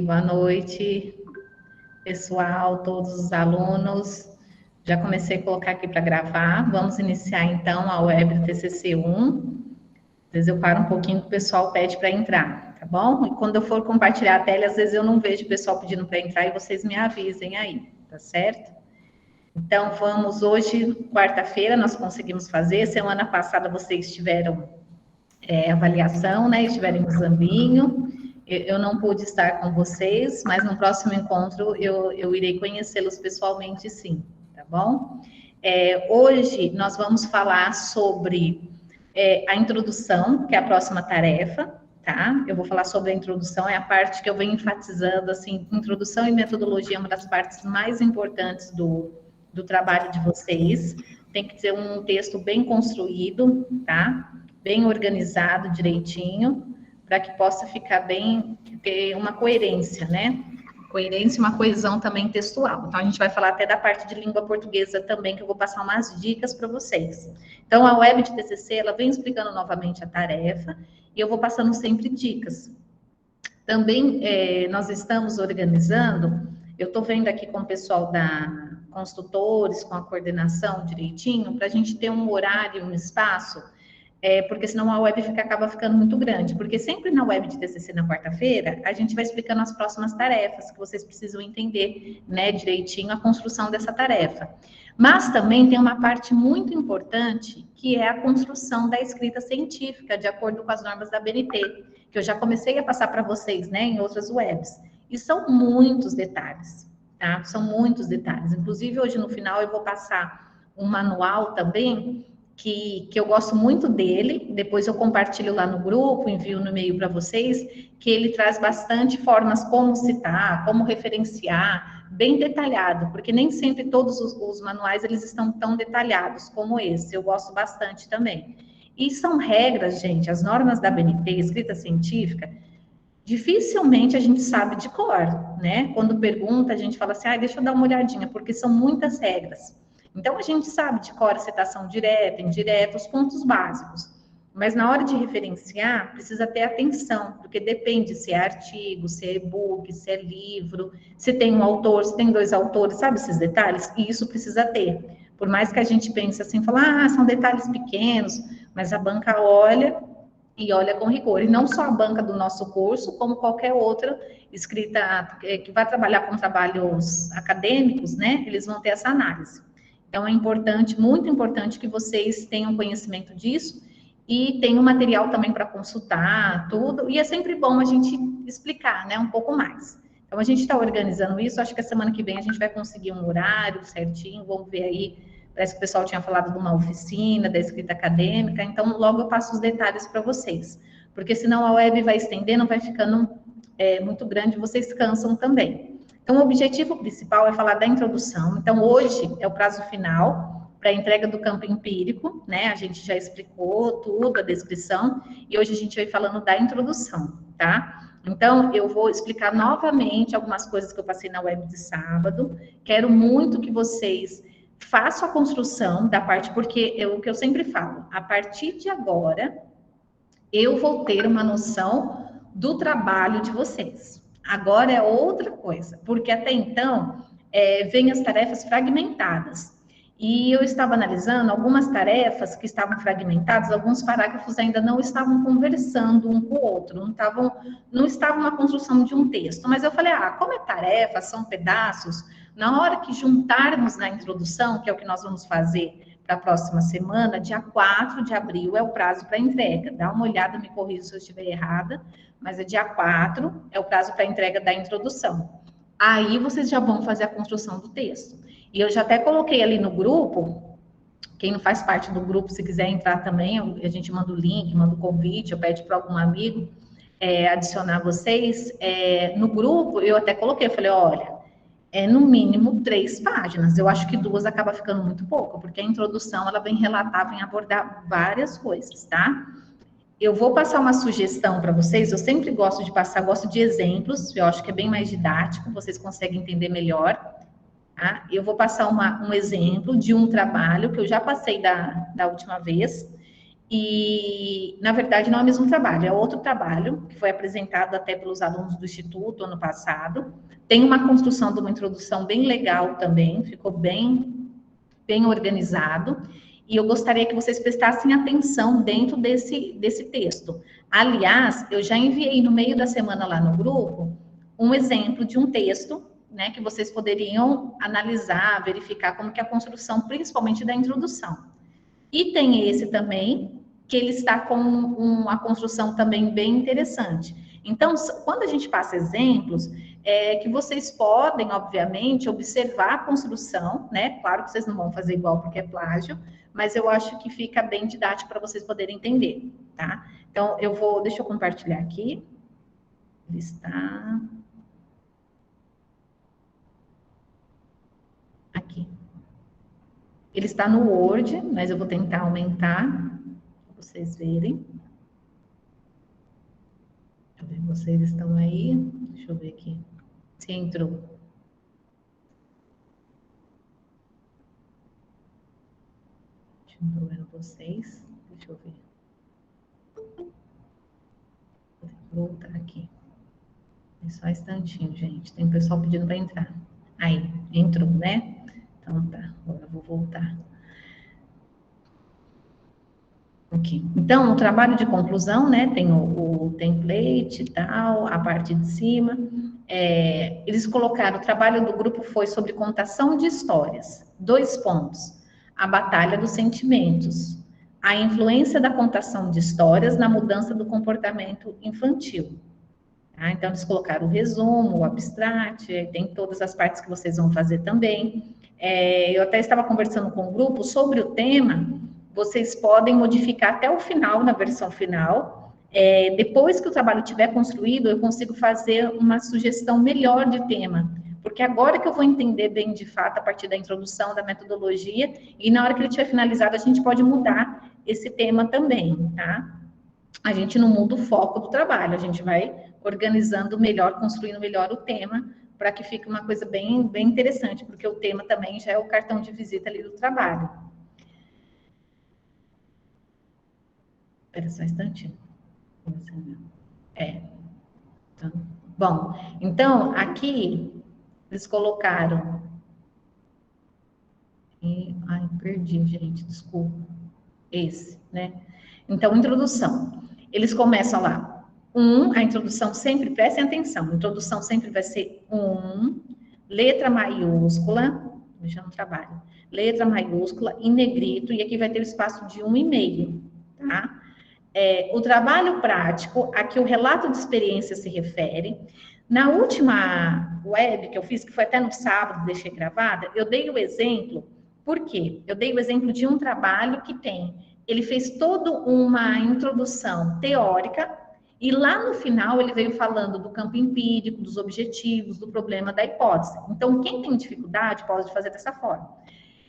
Boa noite, pessoal, todos os alunos. Já comecei a colocar aqui para gravar. Vamos iniciar então a web do TCC1. Às vezes eu paro um pouquinho, o pessoal pede para entrar, tá bom? E quando eu for compartilhar a tela, às vezes eu não vejo o pessoal pedindo para entrar e vocês me avisem aí, tá certo? Então, vamos hoje, quarta-feira, nós conseguimos fazer. Semana passada vocês tiveram avaliação, né? Estiveram em Zambinho. Eu não pude estar com vocês, mas no próximo encontro eu irei conhecê-los pessoalmente, sim, tá bom? Hoje nós vamos falar sobre a introdução, que é a próxima tarefa, tá? Eu vou falar sobre a introdução, é a parte que eu venho enfatizando, assim, introdução e metodologia é uma das partes mais importantes do trabalho de vocês. Tem que ter um texto bem construído, tá? Bem organizado, direitinho, para que possa ficar bem, ter uma coerência, né? Coerência e uma coesão também textual. Então, a gente vai falar até da parte de língua portuguesa também, que eu vou passar umas dicas para vocês. Então, a web de TCC, ela vem explicando novamente a tarefa, e eu vou passando sempre dicas. Também, nós estamos organizando, eu estou vendo aqui com o pessoal com os tutores, com a coordenação direitinho, para a gente ter um horário, um espaço, porque senão a web acaba ficando muito grande. Porque sempre na web de TCC na quarta-feira, a gente vai explicando as próximas tarefas, que vocês precisam entender, né, direitinho a construção dessa tarefa. Mas também tem uma parte muito importante, que é a construção da escrita científica, de acordo com as normas da BNT, que eu já comecei a passar para vocês, né, em outras webs. E são muitos detalhes, tá? São muitos detalhes. Inclusive, hoje no final eu vou passar um manual também, que eu gosto muito dele, depois eu compartilho lá no grupo, envio no e-mail para vocês, que ele traz bastante formas como citar, como referenciar, bem detalhado, porque nem sempre todos os manuais eles estão tão detalhados como esse, eu gosto bastante também. E são regras, gente, as normas da BNT, escrita científica, dificilmente a gente sabe de cor, né? Quando pergunta, a gente fala assim, deixa eu dar uma olhadinha, porque são muitas regras. Então, a gente sabe de cor a citação direta, indireta, os pontos básicos. Mas na hora de referenciar, precisa ter atenção, porque depende se é artigo, se é e-book, se é livro, se tem um autor, se tem dois autores, sabe esses detalhes? E isso precisa ter. Por mais que a gente pense assim, falar, são detalhes pequenos, mas a banca olha e olha com rigor. E não só a banca do nosso curso, como qualquer outra escrita que vai trabalhar com trabalhos acadêmicos, né? Eles vão ter essa análise. Então, é importante, muito importante que vocês tenham conhecimento disso e tenham material também para consultar, tudo. E é sempre bom a gente explicar, né, um pouco mais. Então, a gente está organizando isso. Acho que a semana que vem a gente vai conseguir um horário certinho. Vamos ver aí. Parece que o pessoal tinha falado de uma oficina, da escrita acadêmica. Então, logo eu passo os detalhes para vocês. Porque senão a web vai estendendo, vai ficando muito grande, vocês cansam também. Então, o objetivo principal é falar da introdução. Então, hoje é o prazo final para a entrega do campo empírico, né? A gente já explicou tudo, a descrição, e hoje a gente vai falando da introdução, tá? Então, eu vou explicar novamente algumas coisas que eu passei na web de sábado. Quero muito que vocês façam a construção da parte, porque o que eu sempre falo, a partir de agora, eu vou ter uma noção do trabalho de vocês. Agora é outra coisa, porque até então vem as tarefas fragmentadas. E eu estava analisando algumas tarefas que estavam fragmentadas, alguns parágrafos ainda não estavam conversando um com o outro, não estavam na construção de um texto. Mas eu falei, como é tarefa, são pedaços, na hora que juntarmos na introdução, que é o que nós vamos fazer da próxima semana, dia 4 de abril é o prazo para entrega. Dá uma olhada, me corrija se eu estiver errada, mas é dia 4, é o prazo para entrega da introdução. Aí vocês já vão fazer a construção do texto. E eu já até coloquei ali no grupo, quem não faz parte do grupo, se quiser entrar também, a gente manda o link, manda o convite, eu peço para algum amigo adicionar vocês. No grupo, eu até coloquei, eu falei, olha, no mínimo 3 páginas. Eu acho que 2 acaba ficando muito pouco, porque a introdução, ela vem relatar, vem abordar várias coisas, tá? Eu vou passar uma sugestão para vocês, eu sempre gosto de passar, gosto de exemplos, eu acho que é bem mais didático, vocês conseguem entender melhor, tá? Eu vou passar um exemplo de um trabalho que eu já passei da última vez, E, na verdade, não é o mesmo trabalho, é outro trabalho, que foi apresentado até pelos alunos do Instituto ano passado. Tem uma construção de uma introdução bem legal também, ficou bem organizado. E eu gostaria que vocês prestassem atenção dentro desse texto. Aliás, eu já enviei no meio da semana lá no grupo um exemplo de um texto, né, que vocês poderiam analisar, verificar como que é a construção, principalmente da introdução. E tem esse também, que ele está com uma construção também bem interessante. Então, quando a gente passa exemplos, que vocês podem, obviamente, observar a construção, né? Claro que vocês não vão fazer igual porque é plágio, mas eu acho que fica bem didático para vocês poderem entender, tá? Então, deixa eu compartilhar aqui. Ele está aqui. Ele está no Word, mas eu vou tentar aumentar para vocês verem. Deixa eu ver, vocês estão aí? Deixa eu ver aqui. Se entrou. Estou vendo vocês. Deixa eu ver. Vou voltar aqui. É só um instantinho, gente. Tem pessoal pedindo para entrar. Aí, entrou, né? Então tá, agora eu vou voltar. Ok. Então, o trabalho de conclusão, né? Tem o template e tal, a parte de cima. Eles colocaram, o trabalho do grupo foi sobre contação de histórias. 2 pontos. A batalha dos sentimentos. A influência da contação de histórias na mudança do comportamento infantil. Tá? Então, eles colocaram o resumo, o abstract, tem todas as partes que vocês vão fazer também. Eu até estava conversando com o grupo sobre o tema, vocês podem modificar até o final, na versão final. Depois que o trabalho estiver construído, eu consigo fazer uma sugestão melhor de tema. Porque agora que eu vou entender bem, de fato, a partir da introdução, da metodologia, e na hora que ele estiver finalizado, a gente pode mudar esse tema também, tá? A gente não muda o foco do trabalho, a gente vai organizando melhor, construindo melhor o tema, para que fique uma coisa bem interessante, porque o tema também já é o cartão de visita ali do trabalho. Espera só um instantinho. Então, bom, então, aqui, eles colocaram... Ai, perdi, gente, desculpa. Esse, né? Então, introdução. Eles começam lá. A introdução sempre, prestem atenção, a introdução sempre vai ser letra maiúscula, deixa no trabalho, letra maiúscula, em negrito, e aqui vai ter o espaço de 1,5, tá? O trabalho prático, aqui o relato de experiência se refere. Na última web que eu fiz, que foi até no sábado, deixei gravada, eu dei o exemplo, por quê? Eu dei o exemplo de um trabalho que ele fez toda uma introdução teórica, e lá no final ele veio falando do campo empírico, dos objetivos, do problema da hipótese. Então, quem tem dificuldade pode fazer dessa forma.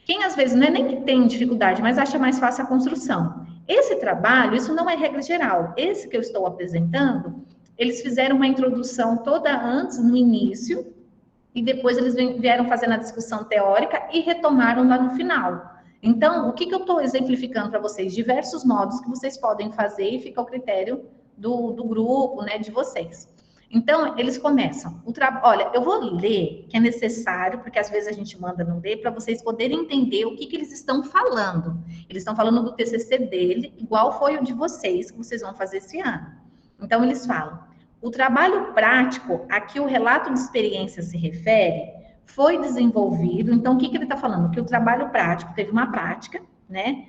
Quem às vezes não é nem que tem dificuldade, mas acha mais fácil a construção. Esse trabalho, isso não é regra geral. Esse que eu estou apresentando, eles fizeram uma introdução toda antes, no início, e depois eles vieram fazendo a discussão teórica e retomaram lá no final. Então, o que eu estou exemplificando para vocês? Diversos modos que vocês podem fazer e fica ao critério do grupo, né, de vocês. Então, eles começam. Olha, eu vou ler, que é necessário, porque às vezes a gente manda não ler, para vocês poderem entender o que eles estão falando. Eles estão falando do TCC dele, igual foi o de vocês, que vocês vão fazer esse ano. Então, eles falam, o trabalho prático, a que o relato de experiência se refere, foi desenvolvido. Então, o que ele está falando? Que o trabalho prático teve uma prática, né?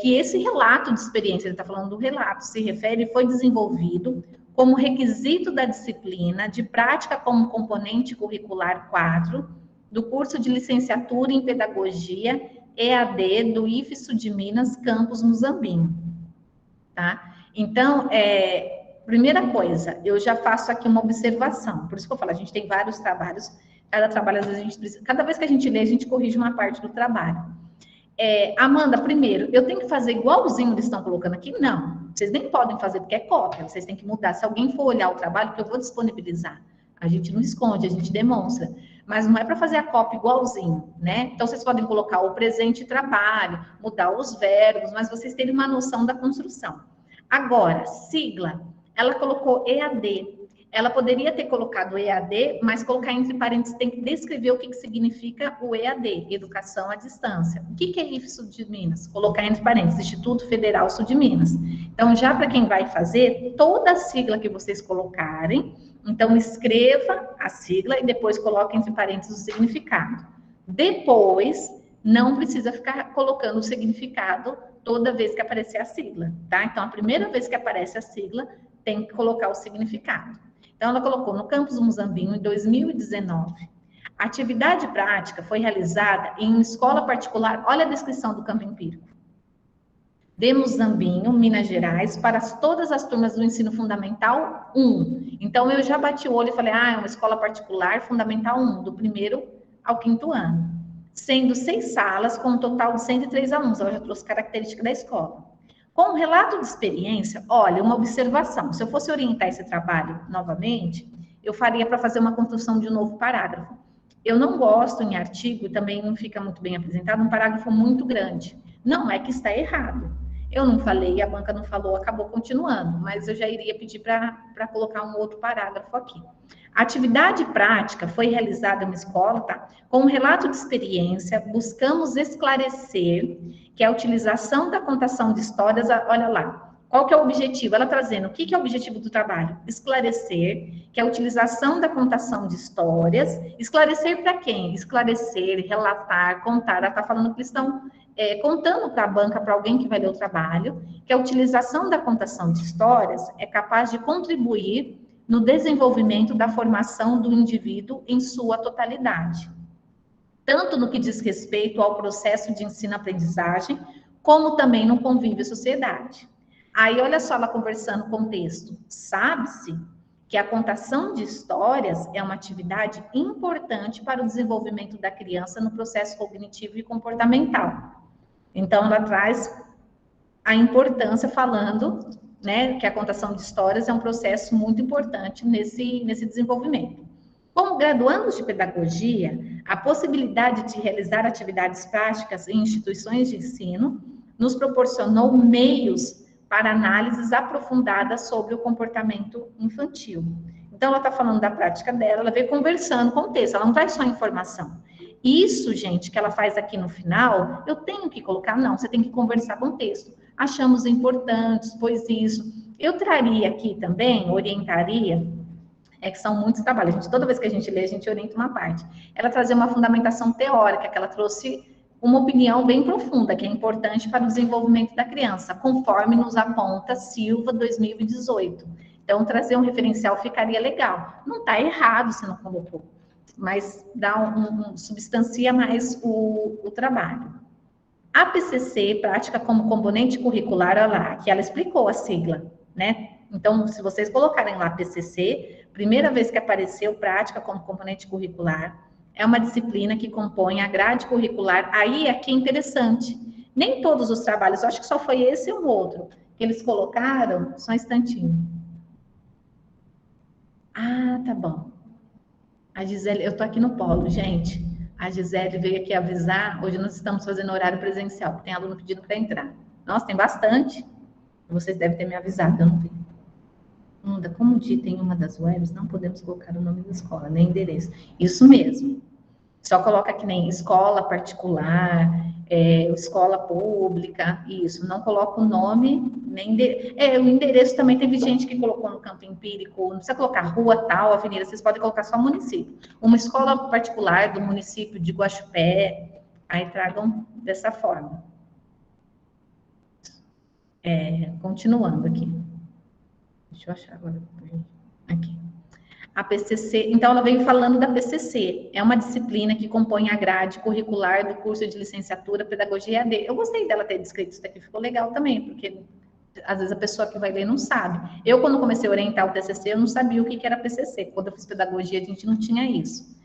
Que esse relato de experiência, ele está falando do relato, se refere, foi desenvolvido como requisito da disciplina de prática como componente curricular 4 do curso de licenciatura em pedagogia EAD do IFSU de Minas, campus Muzambinho, tá? Então, primeira coisa, eu já faço aqui uma observação, por isso que eu falo, a gente tem vários trabalhos, cada trabalho, às vezes, a gente precisa, cada vez que a gente lê, a gente corrige uma parte do trabalho. Amanda, primeiro, eu tenho que fazer igualzinho eles estão colocando aqui? Não, vocês nem podem fazer porque é cópia, vocês têm que mudar. Se alguém for olhar o trabalho que eu vou disponibilizar, a gente não esconde, a gente demonstra. mas não é para fazer a cópia igualzinho, né? Então, vocês podem colocar o presente trabalho, mudar os verbos, mas vocês terem uma noção da construção. Agora, sigla, ela colocou EAD. Ela poderia ter colocado EAD, mas colocar entre parênteses tem que descrever o que significa o EAD, Educação à Distância. O que é IFE Sul de Minas? Colocar entre parênteses, Instituto Federal Sul de Minas. Então, já para quem vai fazer, toda a sigla que vocês colocarem, então escreva a sigla e depois coloque entre parênteses o significado. Depois, não precisa ficar colocando o significado toda vez que aparecer a sigla, tá? Então, a primeira vez que aparece a sigla, tem que colocar o significado. Então, ela colocou no campus Muzambinho, em 2019. A atividade prática foi realizada em uma escola particular. Olha a descrição do campo empírico. De Muzambinho, Minas Gerais, para todas as turmas do ensino fundamental 1. Então, eu já bati o olho e falei, é uma escola particular fundamental 1, do 1º ao 5º ano. Sendo 6 salas, com um total de 103 alunos. Ela já trouxe característica da escola. Com o relato de experiência, olha, uma observação. Se eu fosse orientar esse trabalho novamente, eu faria para fazer uma construção de um novo parágrafo. Eu não gosto em artigo, e também não fica muito bem apresentado, um parágrafo muito grande. Não é que está errado. Eu não falei, a banca não falou, acabou continuando, mas eu já iria pedir para colocar um outro parágrafo aqui. A atividade prática foi realizada em uma escola, tá? Com um relato de experiência, buscamos esclarecer que a utilização da contação de histórias, olha lá, qual que é o objetivo? Ela trazendo, o que é o objetivo do trabalho? Esclarecer que a utilização da contação de histórias, esclarecer para quem? Esclarecer, relatar, contar, ela está falando que eles estão contando para a banca, para alguém que vai ler o trabalho, que a utilização da contação de histórias é capaz de contribuir no desenvolvimento da formação do indivíduo em sua totalidade, tanto no que diz respeito ao processo de ensino-aprendizagem, como também no convívio e sociedade. Aí, olha só ela conversando com o texto. Sabe-se que a contação de histórias é uma atividade importante para o desenvolvimento da criança no processo cognitivo e comportamental. Então, ela traz a importância falando, né, que a contação de histórias é um processo muito importante nesse desenvolvimento. Como graduandos de pedagogia, a possibilidade de realizar atividades práticas em instituições de ensino nos proporcionou meios para análises aprofundadas sobre o comportamento infantil. Então, ela está falando da prática dela, ela veio conversando com o texto, ela não traz só informação. Isso, gente, que ela faz aqui no final, eu tenho que colocar? Não, você tem que conversar com o texto. Achamos importantes, pois isso. Eu traria aqui também, orientaria, que são muitos trabalhos. Gente, toda vez que a gente lê, a gente orienta uma parte. Ela trazia uma fundamentação teórica, que ela trouxe uma opinião bem profunda, que é importante para o desenvolvimento da criança, conforme nos aponta Silva 2018. Então, trazer um referencial ficaria legal. Não está errado se não colocou, mas dá substancia mais o trabalho. A PCC, prática como componente curricular, olha lá, que ela explicou a sigla, né? Então, se vocês colocarem lá PCC, primeira vez que apareceu prática como componente curricular, é uma disciplina que compõe a grade curricular. Aí, aqui é interessante. Nem todos os trabalhos, eu acho que só foi esse e um outro, que eles colocaram, só um instantinho. Ah, tá bom. A Gisele, eu tô aqui no polo, gente. A Gisele veio aqui avisar, hoje nós estamos fazendo horário presencial, porque tem aluno pedindo para entrar. Nossa, tem bastante. Vocês devem ter me avisado, eu não vi. Como dita em uma das webs, não podemos colocar o nome da escola, nem endereço. Isso mesmo. Só coloca que nem escola particular, escola pública, isso. Não coloca o nome, nem o endereço também teve gente que colocou no campo empírico, não precisa colocar rua tal, avenida, vocês podem colocar só município. Uma escola particular do município de Guaxupé, aí tragam dessa forma. Continuando aqui. Deixa eu achar agora. Aqui. A PCC, então ela veio falando da PCC, é uma disciplina que compõe a grade curricular do curso de licenciatura Pedagogia EAD. Eu gostei dela ter descrito isso daqui, ficou legal também, porque às vezes a pessoa que vai ler não sabe. Eu, quando comecei a orientar o TCC, eu não sabia o que era PCC. Quando eu fiz pedagogia, a gente não tinha isso.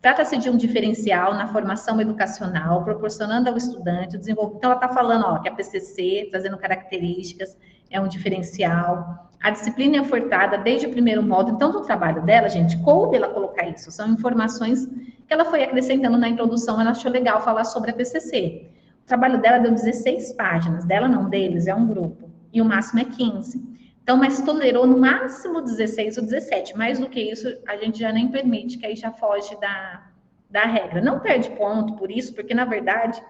Trata-se de um diferencial na formação educacional, proporcionando ao estudante o desenvolvimento. Então, ela está falando que a PCC, trazendo características, é um diferencial. A disciplina é ofertada desde o primeiro módulo, então, no trabalho dela, gente, coube ela colocar isso. São informações que ela foi acrescentando na introdução, ela achou legal falar sobre a PCC. O trabalho dela deu 16 páginas, dela não, deles, é um grupo, e o máximo é 15. Então, mas tolerou no máximo 16 ou 17. Mais do que isso, a gente já nem permite, que aí já foge da regra. Não perde ponto por isso, porque, na verdade,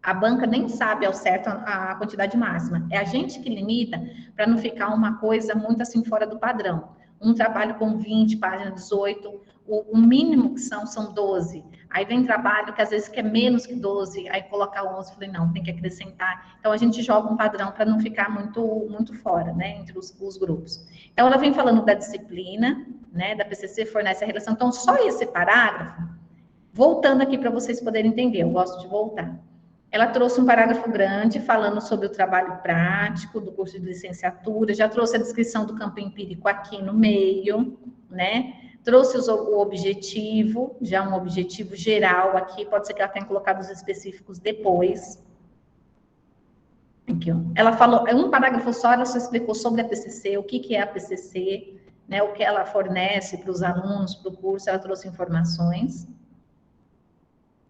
a banca nem sabe ao certo a quantidade máxima. É a gente que limita para não ficar uma coisa muito assim fora do padrão. Um trabalho com 20 páginas, 18, o mínimo que são 12. Aí vem trabalho que às vezes quer menos que 12, aí coloca 11, falei, não, tem que acrescentar. Então a gente joga um padrão para não ficar muito fora, né, entre os grupos. Então ela vem falando da disciplina, né, da PCC fornece a relação. Então só esse parágrafo, voltando aqui para vocês poderem entender, eu gosto de voltar. Ela trouxe um parágrafo grande falando sobre o trabalho prático do curso de licenciatura, já trouxe a descrição do campo empírico aqui no meio, né? Trouxe o objetivo, já um objetivo geral aqui, pode ser que ela tenha colocado os específicos depois. Aqui, ó. Ela falou, é um parágrafo só, ela só explicou sobre a PCC, o que é a PCC, né? O que ela fornece para os alunos, para o curso, ela trouxe informações.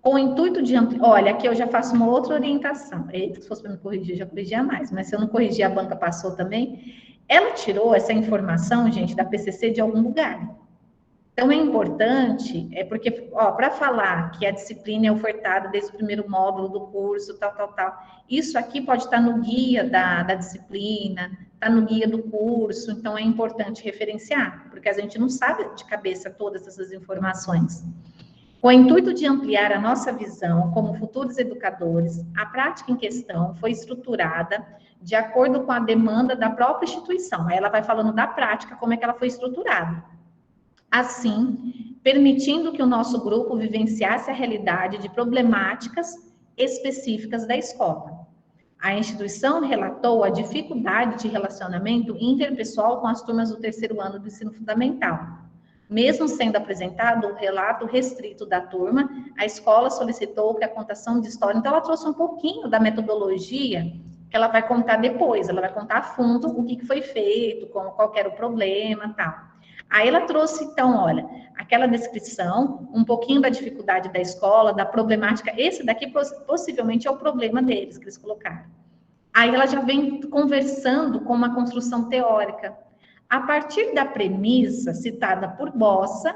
Com o intuito de ampliar, olha, aqui eu já faço uma outra orientação. Se fosse para me corrigir, eu já corrigia mais, mas se eu não corrigir, a banca passou também. Ela tirou essa informação, gente, da PCC de algum lugar. Então, é importante, porque, para falar que a disciplina é ofertada desde o primeiro módulo do curso, tal, isso aqui pode estar no guia da disciplina, está no guia do curso, então é importante referenciar, porque a gente não sabe de cabeça todas essas informações. Com o intuito de ampliar a nossa visão como futuros educadores, a prática em questão foi estruturada de acordo com a demanda da própria instituição. Aí ela vai falando da prática, como é que ela foi estruturada. Assim, permitindo que o nosso grupo vivenciasse a realidade de problemáticas específicas da escola. A instituição relatou a dificuldade de relacionamento interpessoal com as turmas do terceiro ano do ensino fundamental. Mesmo sendo apresentado um relato restrito da turma, a escola solicitou que a contação de história... Então, ela trouxe um pouquinho da metodologia que ela vai contar depois. Ela vai contar a fundo o que foi feito, qual era o problema, tal. Aí ela trouxe, então, olha, aquela descrição, um pouquinho da dificuldade da escola, da problemática. Esse daqui possivelmente é o problema deles, que eles colocaram. Aí ela já vem conversando com uma construção teórica. A partir da premissa citada por Bossa,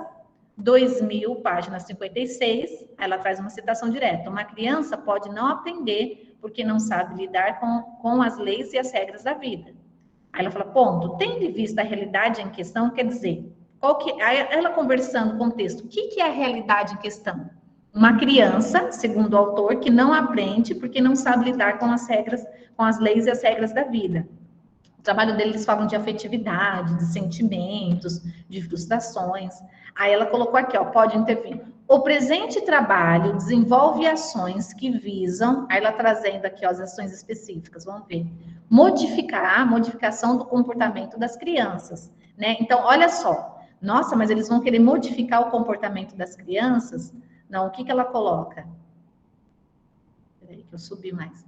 2000, página 56, ela traz uma citação direta. Uma criança pode não aprender porque não sabe lidar com as leis e as regras da vida. Aí ela fala, ponto, tendo em vista a realidade em questão, quer dizer, aí ela conversando com o texto, o que é a realidade em questão? Uma criança, segundo o autor, que não aprende porque não sabe lidar com as regras, com as leis e as regras da vida. O trabalho deles falam de afetividade, de sentimentos, de frustrações. Aí ela colocou aqui, ó, pode intervir. O presente trabalho desenvolve ações que visam, aí ela trazendo aqui ó, as ações específicas, vamos ver. A modificação do comportamento das crianças, né? Então, olha só. Nossa, mas eles vão querer modificar o comportamento das crianças? Não, o que ela coloca? Peraí, que eu subi mais.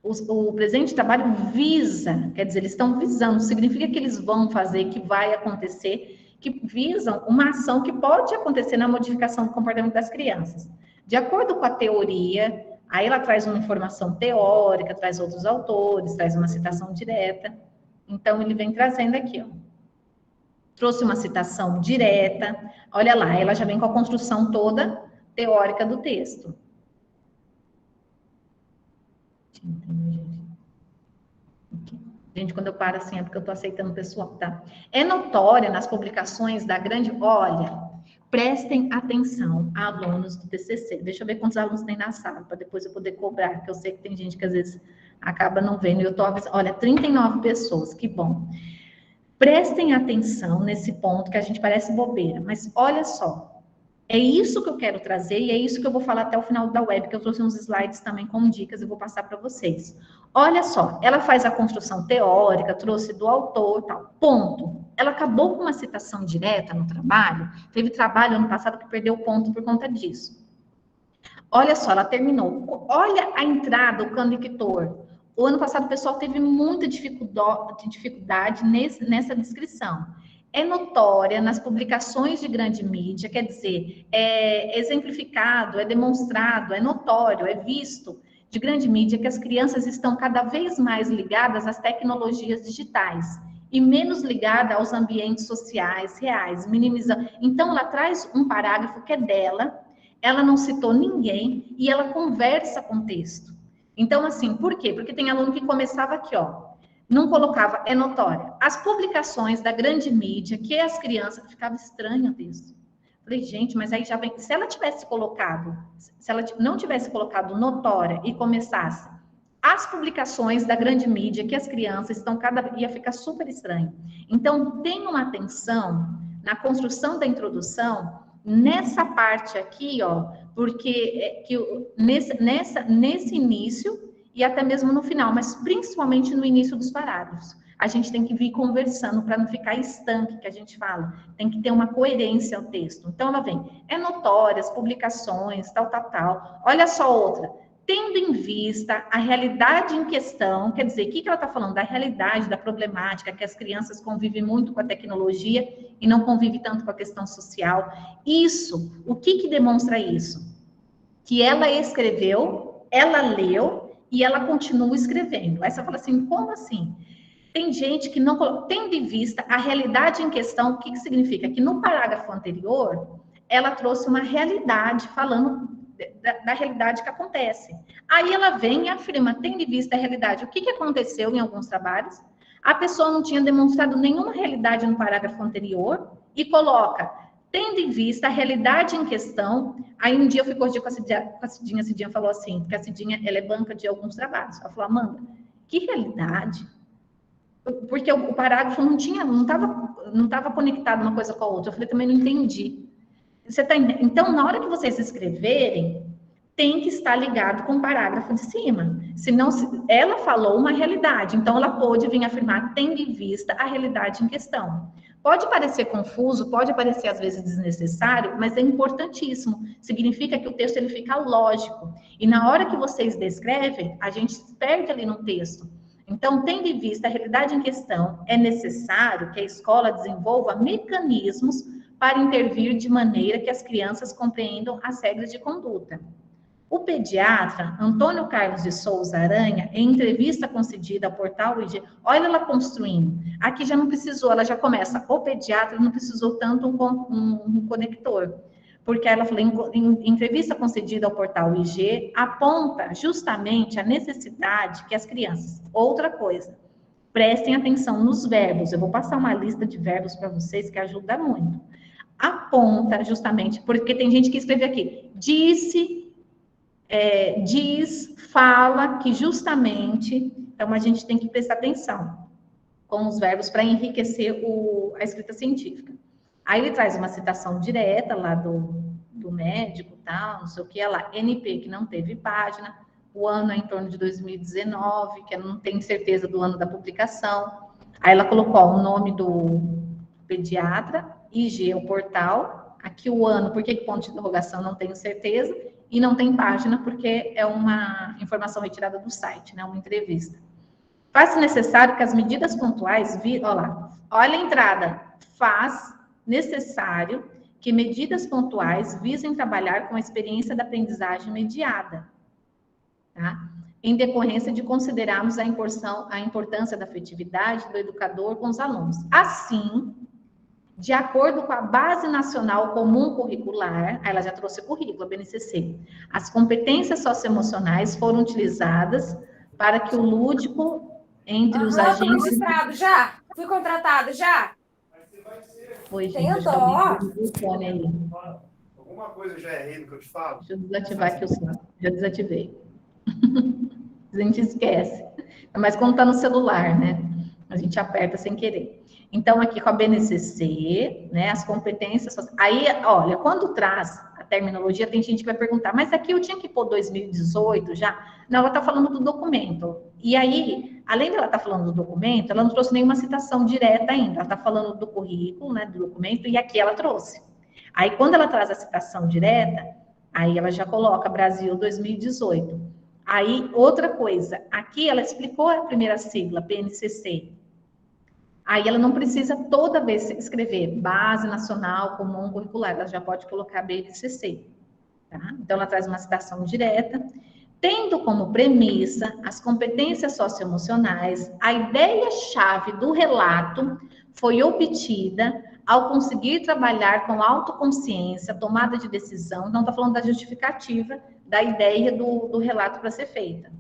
O presente trabalho visa, quer dizer, eles estão visando, significa que eles vão fazer, que vai acontecer, que visam uma ação que pode acontecer na modificação do comportamento das crianças. De acordo com a teoria, aí ela traz uma informação teórica, traz outros autores, traz uma citação direta. Então, ele vem trazendo aqui, ó. Trouxe uma citação direta. Olha lá, ela já vem com a construção toda teórica do texto. Gente, quando eu paro assim é porque eu estou aceitando o pessoal, tá? É notória nas publicações da grande... Olha, prestem atenção, alunos do TCC. Deixa eu ver quantos alunos tem na sala, para depois eu poder cobrar, porque eu sei que tem gente que às vezes acaba não vendo. Eu tô avisando. Olha, 39 pessoas, que bom. Prestem atenção nesse ponto, que a gente parece bobeira, mas olha só. É isso que eu quero trazer e é isso que eu vou falar até o final da web, que eu trouxe uns slides também com dicas e vou passar para vocês. Olha só, ela faz a construção teórica, trouxe do autor, tal, ponto. Ela acabou com uma citação direta no trabalho, teve trabalho ano passado que perdeu ponto por conta disso. Olha só, ela terminou. Olha a entrada, o conector. O ano passado o pessoal teve muita dificuldade nessa descrição. É notória nas publicações de grande mídia, quer dizer, é exemplificado, é demonstrado, é notório, é visto de grande mídia que as crianças estão cada vez mais ligadas às tecnologias digitais e menos ligada aos ambientes sociais reais, minimizando. Então, ela traz um parágrafo que é dela, ela não citou ninguém e ela conversa com o texto. Então, assim, por quê? Porque tem aluno que começava aqui, ó, não colocava, é notória. As publicações da grande mídia, que as crianças, ficava estranho o texto. Falei, gente, mas aí já vem, se ela tivesse colocado, se ela não tivesse colocado notória e começasse as publicações da grande mídia, que as crianças estão ia ficar super estranho. Então, tenham atenção na construção da introdução, nessa parte aqui, ó, porque nesse início e até mesmo no final, mas principalmente no início dos parágrafos. A gente tem que vir conversando para não ficar estanque, que a gente fala. Tem que ter uma coerência ao texto. Então, ela vem, é notória, as publicações, tal. Olha só outra. Tendo em vista a realidade em questão, quer dizer, o que ela está falando? Da realidade, da problemática, que as crianças convivem muito com a tecnologia e não convivem tanto com a questão social. Isso, o que demonstra isso? Que ela escreveu, ela leu e ela continua escrevendo. Aí você fala assim, como assim? Tem gente que não... Tendo em vista a realidade em questão, o que significa? Que no parágrafo anterior, ela trouxe uma realidade falando da realidade que acontece. Aí ela vem e afirma, tendo em vista a realidade, o que aconteceu em alguns trabalhos, a pessoa não tinha demonstrado nenhuma realidade no parágrafo anterior e coloca, tendo em vista a realidade em questão. Aí um dia eu fui corrigir com a Cidinha falou assim, porque a Cidinha, ela é banca de alguns trabalhos. Ela falou, Amanda, que realidade? Porque o parágrafo não estava conectado uma coisa com a outra. Eu falei, também não entendi. Então, na hora que vocês escreverem, tem que estar ligado com o parágrafo de cima. Senão, ela falou uma realidade, então ela pôde vir afirmar, tendo em vista a realidade em questão. Pode parecer confuso, pode parecer às vezes desnecessário, mas é importantíssimo. Significa que o texto ele fica lógico. E na hora que vocês descrevem, a gente se perde ali no texto. Então, tendo em vista a realidade em questão, é necessário que a escola desenvolva mecanismos para intervir de maneira que as crianças compreendam as regras de conduta. O pediatra Antônio Carlos de Souza Aranha, em entrevista concedida ao portal IG, olha ela construindo. Aqui já não precisou, ela já começa. O pediatra não precisou tanto um conector, porque ela falou, em entrevista concedida ao portal IG, aponta justamente a necessidade que as crianças. Outra coisa, prestem atenção nos verbos. Eu vou passar uma lista de verbos para vocês que ajuda muito. Aponta justamente, porque tem gente que escreve aqui, diz, fala, que justamente, então a gente tem que prestar atenção com os verbos para enriquecer a escrita científica. Aí ele traz uma citação direta lá do médico, tal, não sei o que, lá, NP, que não teve página, o ano é em torno de 2019, que eu não tenho certeza do ano da publicação. Aí ela colocou o nome do pediatra, IG, o portal, aqui o ano, por que ponto de interrogação, não tenho certeza, e não tem página, porque é uma informação retirada do site, né, uma entrevista. Faz-se necessário que as medidas pontuais, olha a entrada, faz necessário que medidas pontuais visem trabalhar com a experiência da aprendizagem mediada, tá? Em decorrência de considerarmos a importância da afetividade do educador com os alunos. Assim, de acordo com a Base Nacional Comum Curricular, ela já trouxe o currículo, a BNCC, as competências socioemocionais foram utilizadas para que o lúdico entre os agentes... Já? Fui contratada, já? Oi, gente, acho que alguém tem o telefone aí. Alguma coisa já errei no que eu te falo? Deixa eu desativar aqui o som. Já desativei. A gente esquece. Mas como está no celular, né? A gente aperta sem querer. Então, aqui com a BNCC, né, as competências... Aí, olha, quando traz a terminologia, tem gente que vai perguntar, mas aqui eu tinha que pôr 2018 já? Não, ela está falando do documento. E aí, além de ela estar falando do documento, ela não trouxe nenhuma citação direta ainda. Ela está falando do currículo, né, do documento, e aqui ela trouxe. Aí, quando ela traz a citação direta, aí ela já coloca Brasil 2018. Aí, outra coisa, aqui ela explicou a primeira sigla, PNCC. Aí ela não precisa toda vez escrever Base Nacional Comum Curricular, ela já pode colocar BNCC. Tá? Então, ela traz uma citação direta, tendo como premissa as competências socioemocionais, a ideia-chave do relato foi obtida ao conseguir trabalhar com autoconsciência, tomada de decisão, não está falando da justificativa, da ideia do relato para ser feita.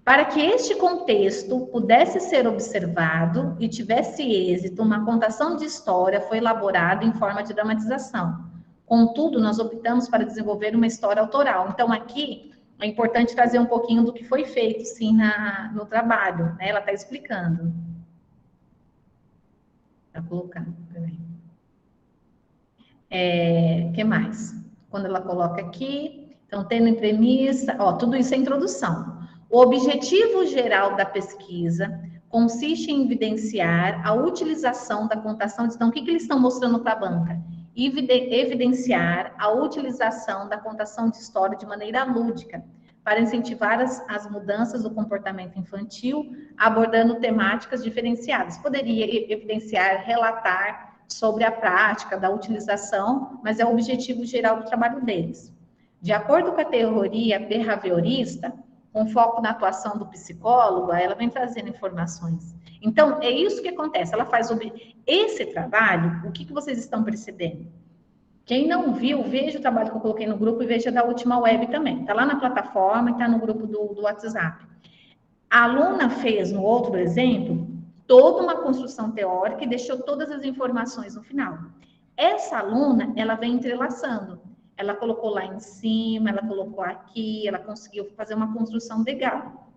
Para que este contexto pudesse ser observado e tivesse êxito, uma contação de história foi elaborada em forma de dramatização. Contudo, nós optamos para desenvolver uma história autoral. Então, aqui, é importante trazer um pouquinho do que foi feito, sim, no trabalho, né? Ela está explicando. Está colocando, peraí. Que mais? Quando ela coloca aqui, então, tendo em premissa, tudo isso é introdução. O objetivo geral da pesquisa consiste em evidenciar a utilização da contação de... Então, o que eles estão mostrando para a banca? Evidenciar a utilização da contação de história de maneira lúdica, para incentivar as mudanças do comportamento infantil, abordando temáticas diferenciadas. Poderia evidenciar, relatar sobre a prática da utilização, mas é o objetivo geral do trabalho deles. De acordo com a teoria behaviorista, com foco na atuação do psicólogo, ela vem trazendo informações. Então, é isso que acontece. Ela faz esse trabalho, o que vocês estão percebendo? Quem não viu, veja o trabalho que eu coloquei no grupo e veja da última web também. Está lá na plataforma e está no grupo do WhatsApp. A aluna fez, no outro exemplo, toda uma construção teórica e deixou todas as informações no final. Essa aluna, ela vem entrelaçando. Ela colocou lá em cima, ela colocou aqui, ela conseguiu fazer uma construção legal.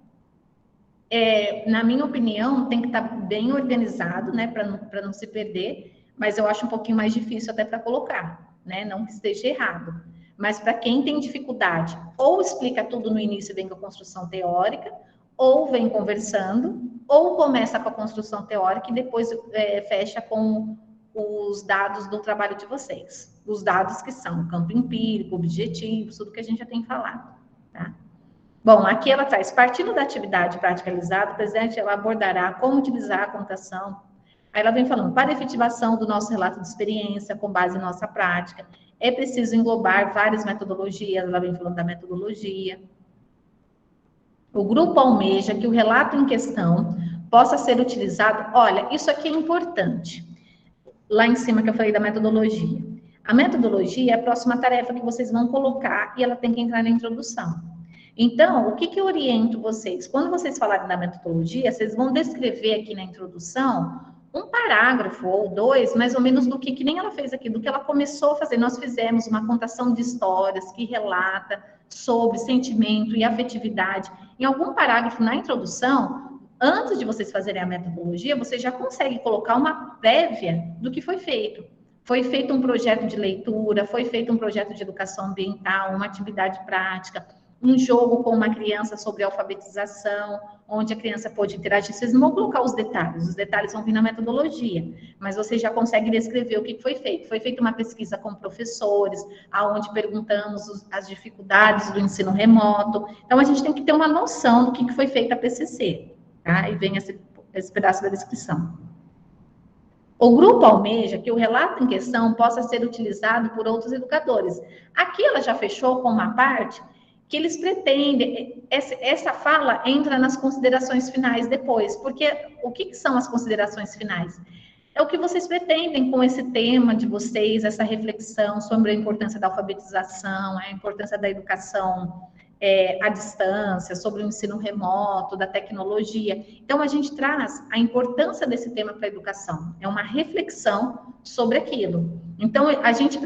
Na minha opinião, tem que estar bem organizado, né, para não se perder, mas eu acho um pouquinho mais difícil até para colocar, né, não que esteja errado. Mas para quem tem dificuldade, ou explica tudo no início e vem com a construção teórica, ou vem conversando, ou começa com a construção teórica e depois fecha com os dados do trabalho de vocês. Os dados que são campo empírico, objetivos, tudo que a gente já tem falado, tá? Bom, aqui ela traz, partindo da atividade praticalizada, o presidente ela abordará como utilizar a contação. Aí ela vem falando, para a efetivação do nosso relato de experiência, com base em nossa prática, é preciso englobar várias metodologias, ela vem falando da metodologia. O grupo almeja que o relato em questão possa ser utilizado, olha, isso aqui é importante, lá em cima que eu falei da metodologia. A metodologia é a próxima tarefa que vocês vão colocar e ela tem que entrar na introdução. Então, o que eu oriento vocês? Quando vocês falarem da metodologia, vocês vão descrever aqui na introdução um parágrafo ou dois, mais ou menos do que nem ela fez aqui, do que ela começou a fazer. Nós fizemos uma contação de histórias que relata sobre sentimento e afetividade. Em algum parágrafo na introdução, antes de vocês fazerem a metodologia, vocês já conseguem colocar uma prévia do que foi feito. Foi feito um projeto de leitura, foi feito um projeto de educação ambiental, uma atividade prática, um jogo com uma criança sobre alfabetização, onde a criança pode interagir. Vocês não vão colocar os detalhes vão vir na metodologia, mas vocês já conseguem descrever o que foi feito. Foi feita uma pesquisa com professores, aonde perguntamos as dificuldades do ensino remoto. Então, a gente tem que ter uma noção do que foi feita a PCC, tá? E vem esse pedaço da descrição. O grupo almeja que o relato em questão possa ser utilizado por outros educadores. Aqui ela já fechou com uma parte que eles pretendem, essa fala entra nas considerações finais depois, porque o que são as considerações finais? É o que vocês pretendem com esse tema de vocês, essa reflexão sobre a importância da alfabetização, a importância da educação à distância, sobre o ensino remoto, da tecnologia. Então, a gente traz a importância desse tema para a educação. É uma reflexão sobre aquilo. Então, a gente,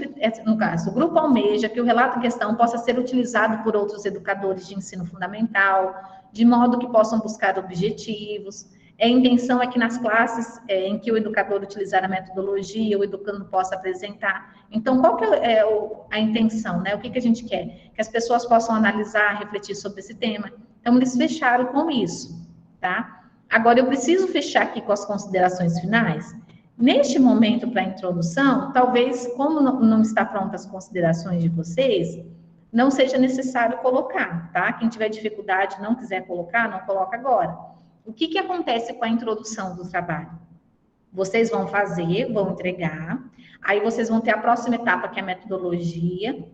no caso, o grupo almeja que o relato em questão possa ser utilizado por outros educadores de ensino fundamental, de modo que possam buscar objetivos. A intenção é que nas classes em que o educador utilizar a metodologia, o educando possa apresentar. Então, qual que é a intenção, né? O que a gente quer? Que as pessoas possam analisar, refletir sobre esse tema. Então, eles fecharam com isso, tá? Agora, eu preciso fechar aqui com as considerações finais. Neste momento, para a introdução, talvez, como não está pronta as considerações de vocês, não seja necessário colocar, tá? Quem tiver dificuldade, não quiser colocar, não coloca agora. O que acontece com a introdução do trabalho? Vocês vão fazer, vão entregar, aí vocês vão ter a próxima etapa, que é a metodologia,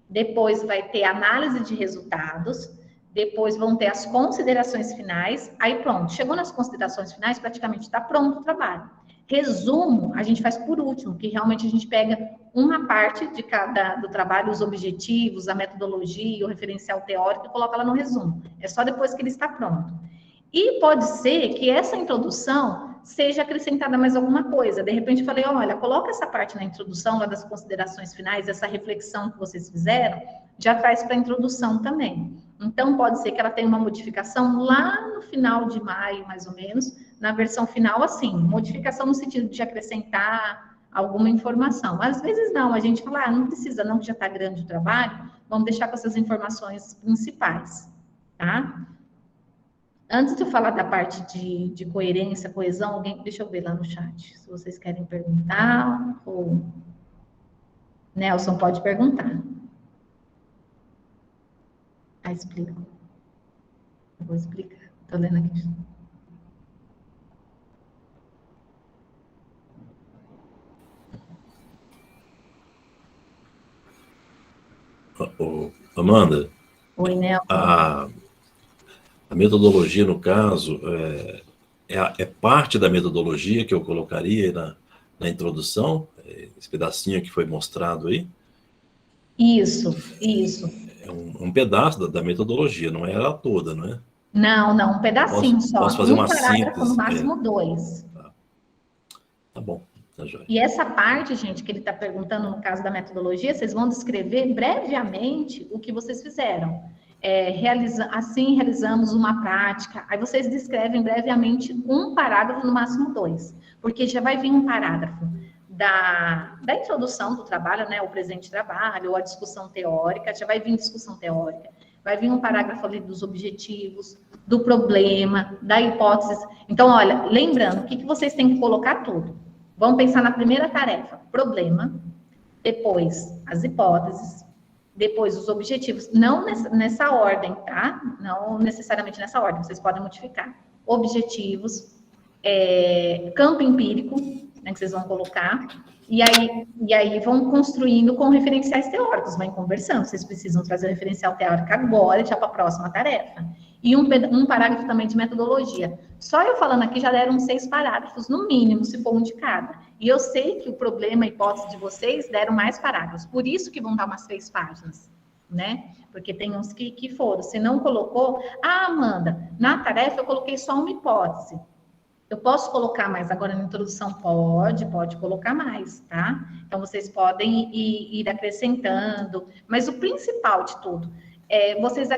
depois vai ter análise de resultados, depois vão ter as considerações finais, aí pronto, chegou nas considerações finais, praticamente está pronto o trabalho. Resumo, a gente faz por último, que realmente a gente pega uma parte de cada do trabalho, os objetivos, a metodologia, o referencial teórico, e coloca lá no resumo. É só depois que ele está pronto. E pode ser que essa introdução seja acrescentada mais alguma coisa. De repente eu falei, olha, coloca essa parte na introdução, lá das considerações finais, essa reflexão que vocês fizeram, já traz para a introdução também. Então, pode ser que ela tenha uma modificação lá no final de maio, mais ou menos, na versão final, assim, modificação no sentido de acrescentar alguma informação. Às vezes não, a gente fala, não precisa não, que já está grande o trabalho, vamos deixar com essas informações principais, tá? Antes de eu falar da parte de coerência, coesão, alguém, deixa eu ver lá no chat, se vocês querem perguntar, ou... Nelson, pode perguntar. Explico. Eu vou explicar. Estou lendo aqui. Amanda, Oi, Nelson. a metodologia, no caso, é parte da metodologia que eu colocaria na introdução, esse pedacinho que foi mostrado aí? Isso. É um pedaço da metodologia, não é ela toda, não é? Não, um pedacinho só. Posso fazer uma parágrafo, síntese? no máximo 2. Tá bom, tá joia. E essa parte, gente, que ele está perguntando no caso da metodologia, vocês vão descrever brevemente o que vocês fizeram. Assim realizamos uma prática. Aí vocês descrevem brevemente um parágrafo, no máximo 2. Porque já vai vir um parágrafo da introdução do trabalho, né, o presente trabalho, ou a discussão teórica, já vai vir discussão teórica, vai vir um parágrafo ali dos objetivos, do problema, da hipótese. Então, olha, lembrando, o que vocês têm que colocar tudo? Vamos pensar na primeira tarefa, problema, depois as hipóteses, depois os objetivos, não nessa ordem, tá? Não necessariamente nessa ordem, vocês podem modificar. Objetivos, campo empírico, né, que vocês vão colocar, e aí vão construindo com referenciais teóricos, vão conversando, vocês precisam trazer o referencial teórico agora, já para a próxima tarefa. E um parágrafo também de metodologia. Só eu falando aqui já deram 6 parágrafos, no mínimo, se for um de cada. E eu sei que o problema, a hipótese de vocês, deram mais parágrafos, por isso que vão dar umas 3 páginas, né? Porque tem uns que foram. Se não colocou, Amanda, na tarefa eu coloquei só uma hipótese. Eu posso colocar mais agora na introdução? Pode colocar mais, tá? Então, vocês podem ir acrescentando. Mas o principal de tudo é vocês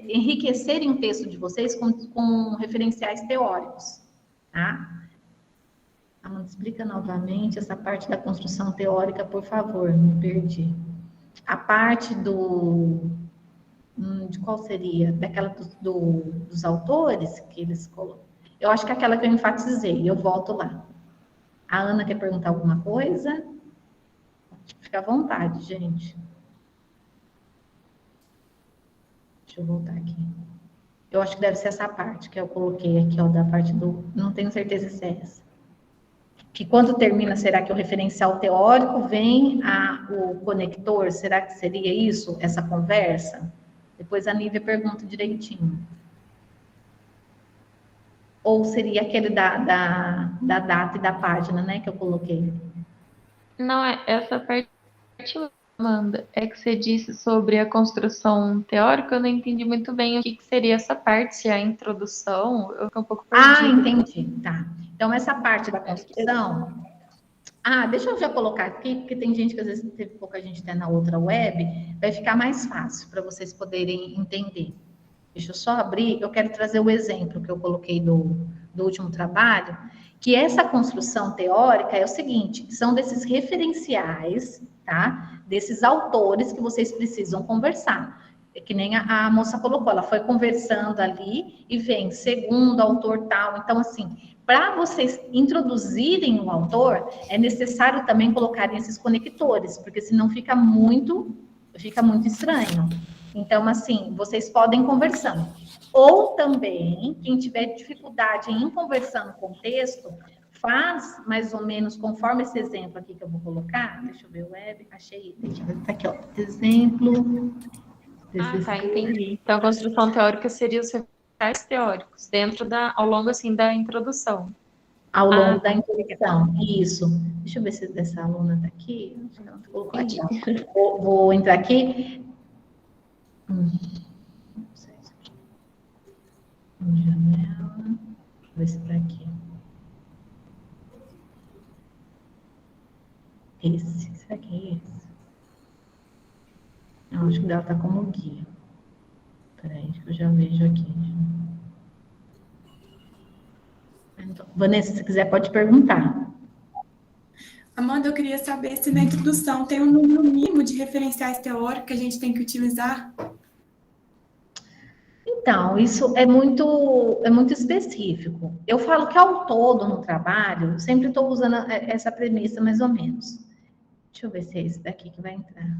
enriquecerem o texto de vocês com referenciais teóricos, tá? Amanda, explica novamente essa parte da construção teórica, por favor, me perdi. A parte de qual seria? Daquela dos autores que eles colocam. Eu acho que é aquela que eu enfatizei, eu volto lá. A Ana quer perguntar alguma coisa? Fica à vontade, gente. Deixa eu voltar aqui. Eu acho que deve ser essa parte que eu coloquei aqui, ó, da parte do... Não tenho certeza se é essa. Que quando termina, será que o referencial teórico vem o conector? Será que seria isso, essa conversa? Depois a Nívia pergunta direitinho. Ou seria aquele da data e da página, né, que eu coloquei? Não, essa parte, Amanda, é que você disse sobre a construção teórica, eu não entendi muito bem o que seria essa parte, se é a introdução, eu fico um pouco perdida. Entendi, tá. Então, essa parte da construção... deixa eu já colocar aqui, porque tem gente que às vezes teve pouca gente até na outra web, vai ficar mais fácil para vocês poderem entender. Deixa eu só abrir, eu quero trazer o exemplo que eu coloquei do último trabalho, que essa construção teórica é o seguinte, são desses referenciais, tá? Desses autores que vocês precisam conversar. É que nem a moça colocou, ela foi conversando ali e vem, segundo autor tal. Então, assim, para vocês introduzirem o autor, é necessário também colocarem esses conectores, porque senão fica fica muito estranho. Então, assim, vocês podem conversando. Ou também, quem tiver dificuldade em ir conversando com o texto, faz mais ou menos conforme esse exemplo aqui que eu vou colocar. Deixa eu ver o web, achei. Deixa eu ver, tá aqui, ó. Exemplo. Tá, entendi. Então, a construção teórica seria os referenciais teóricos, ao longo, assim, da introdução. Ao longo da introdução, isso. Deixa eu ver se essa aluna está aqui. Não, colocou aqui, ó. Vou entrar aqui. Janela. Vou ver se está aqui. Esse. Será que é esse? Eu acho que dela está como guia. Peraí, que eu já vejo aqui. Então, Vanessa, se quiser, pode perguntar. Amanda, eu queria saber se na introdução tem um número mínimo de referenciais teóricos que a gente tem que utilizar. Então, isso é muito específico. Eu falo que ao todo no trabalho, eu sempre estou usando essa premissa mais ou menos. Deixa eu ver se é esse daqui que vai entrar.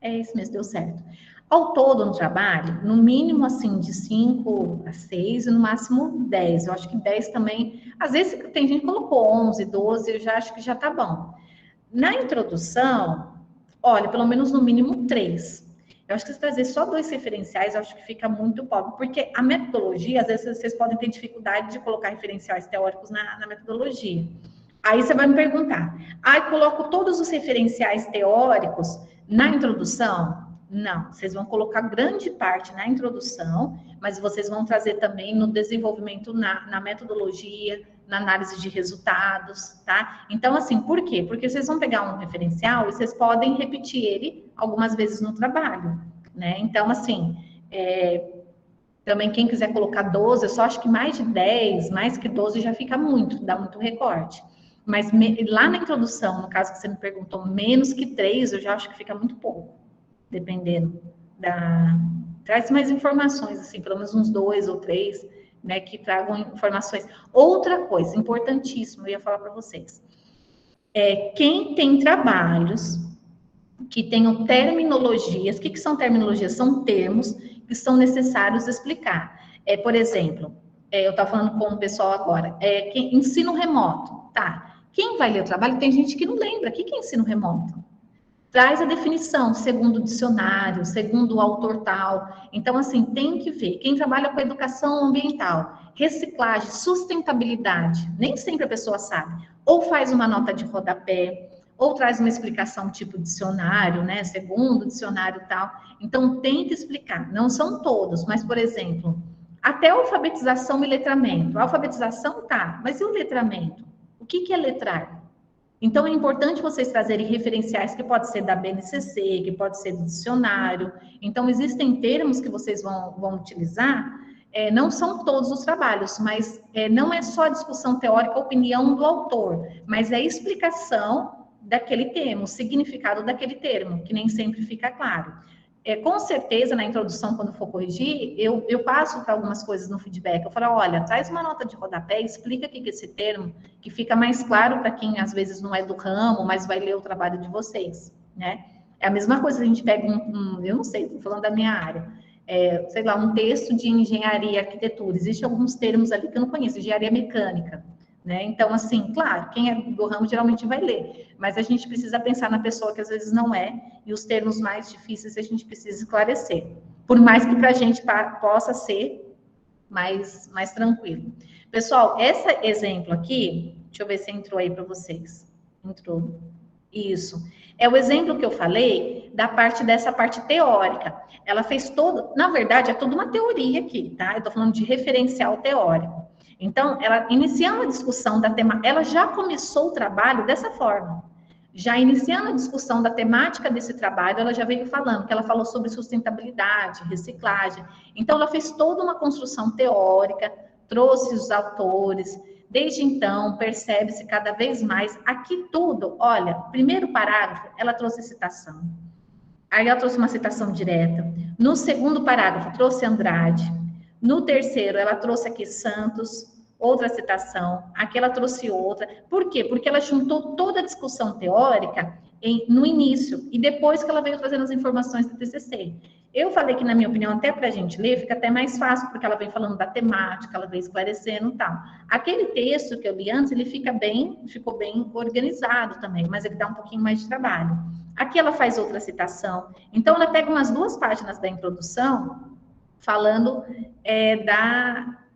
É esse mesmo, deu certo. Ao todo no trabalho, no mínimo assim de 5 a 6 e no máximo 10. Eu acho que 10 também, às vezes tem gente que colocou 11, 12, eu já acho que já tá bom. Na introdução, olha, pelo menos no mínimo 3. Eu acho que se trazer só 2 referenciais, eu acho que fica muito pobre, porque a metodologia, às vezes vocês podem ter dificuldade de colocar referenciais teóricos na metodologia. Aí você vai me perguntar, coloco todos os referenciais teóricos na introdução? Não, vocês vão colocar grande parte na introdução, mas vocês vão trazer também no desenvolvimento na metodologia, na análise de resultados, tá? Então, assim, por quê? Porque vocês vão pegar um referencial e vocês podem repetir ele algumas vezes no trabalho, né? Então, assim, também quem quiser colocar 12, eu só acho que mais de 10, mais que 12 já fica muito, dá muito recorte. Mas lá na introdução, no caso que você me perguntou, menos que 3, eu já acho que fica muito pouco. Dependendo traz mais informações, assim, pelo menos uns 2 ou 3, né, que tragam informações. Outra coisa importantíssima, eu ia falar para vocês, quem tem trabalhos que tenham terminologias, o que são terminologias? São termos que são necessários explicar. Por exemplo, eu estava falando com o pessoal agora, ensino remoto, tá? Quem vai ler o trabalho, tem gente que não lembra, o que é ensino remoto? Traz a definição, segundo o dicionário, segundo o autor tal. Então, assim, tem que ver. Quem trabalha com educação ambiental, reciclagem, sustentabilidade, nem sempre a pessoa sabe. Ou faz uma nota de rodapé, ou traz uma explicação tipo dicionário, né? Segundo o dicionário tal. Então, tem que explicar. Não são todos, mas, por exemplo, até alfabetização e letramento. A alfabetização tá, mas e o letramento? O que é letrar? Então, é importante vocês trazerem referenciais que pode ser da BNCC, que pode ser do dicionário. Então, existem termos que vocês vão utilizar, não são todos os trabalhos, mas não é só a discussão teórica, a opinião do autor, mas é a explicação daquele termo, o significado daquele termo, que nem sempre fica claro. Com certeza, na introdução, quando for corrigir, eu passo para algumas coisas no feedback. Eu falo, olha, traz uma nota de rodapé, explica o que é esse termo, que fica mais claro para quem, às vezes, não é do ramo, mas vai ler o trabalho de vocês, né? É a mesma coisa, a gente pega eu não sei, estou falando da minha área, sei lá, um texto de engenharia e arquitetura. Existem alguns termos ali que eu não conheço, engenharia mecânica, né? Então, assim, claro, quem é do ramo geralmente vai ler, mas a gente precisa pensar na pessoa que às vezes não é, e os termos mais difíceis a gente precisa esclarecer, por mais que para a gente possa ser mais tranquilo. Pessoal, esse exemplo aqui, deixa eu ver se entrou aí para vocês. Entrou. Isso. É o exemplo que eu falei dessa parte teórica. Ela fez na verdade, é toda uma teoria aqui, tá? Eu tô falando de referencial teórico. Então, ela iniciando a discussão da temática, ela já começou o trabalho dessa forma. Já iniciando a discussão da temática desse trabalho, ela já veio falando, que ela falou sobre sustentabilidade, reciclagem. Então, ela fez toda uma construção teórica, trouxe os autores. Desde então, percebe-se cada vez mais, aqui tudo, olha, primeiro parágrafo, ela trouxe citação. Aí ela trouxe uma citação direta. No segundo parágrafo, trouxe Andrade. No terceiro, ela trouxe aqui Santos, outra citação. Aqui ela trouxe outra. Por quê? Porque ela juntou toda a discussão teórica no início, e depois que ela veio trazendo as informações do TCC. Eu falei que, na minha opinião, até para a gente ler, fica até mais fácil, porque ela vem falando da temática, ela vem esclarecendo e tal. Aquele texto que eu li antes, ele ficou bem organizado também, mas ele dá um pouquinho mais de trabalho. Aqui ela faz outra citação. Então, ela pega umas 2 páginas da introdução, falando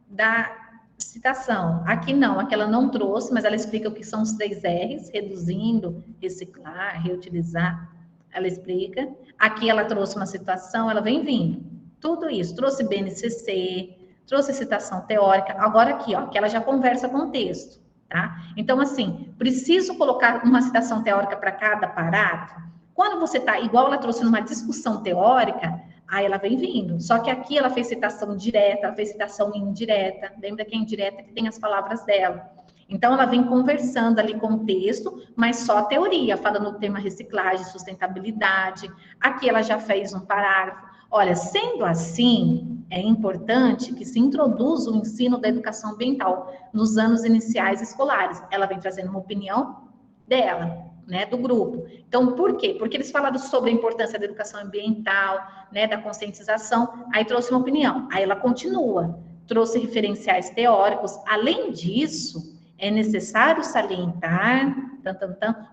da citação. Aqui não, aqui ela não trouxe, mas ela explica o que são os 3 R's, reduzindo, reciclar, reutilizar. Ela explica. Aqui ela trouxe uma citação, ela vem vindo. Tudo isso. Trouxe BNCC, trouxe citação teórica. Agora aqui, ó, que ela já conversa com o texto, tá? Então, assim, preciso colocar uma citação teórica para cada parágrafo. Quando você tá, igual ela trouxe numa discussão teórica, aí ela vem vindo. Só que aqui ela fez citação direta, ela fez citação indireta. Lembra que é indireta que tem as palavras dela. Então, ela vem conversando ali com o texto, mas só a teoria, falando do tema reciclagem, sustentabilidade. Aqui ela já fez um parágrafo. Olha, sendo assim, é importante que se introduza o ensino da educação ambiental nos anos iniciais escolares. Ela vem trazendo uma opinião dela, né, do grupo. Então, por quê? Porque eles falaram sobre a importância da educação ambiental, né, da conscientização, aí trouxe uma opinião. Aí ela continua, trouxe referenciais teóricos. Além disso, é necessário salientar,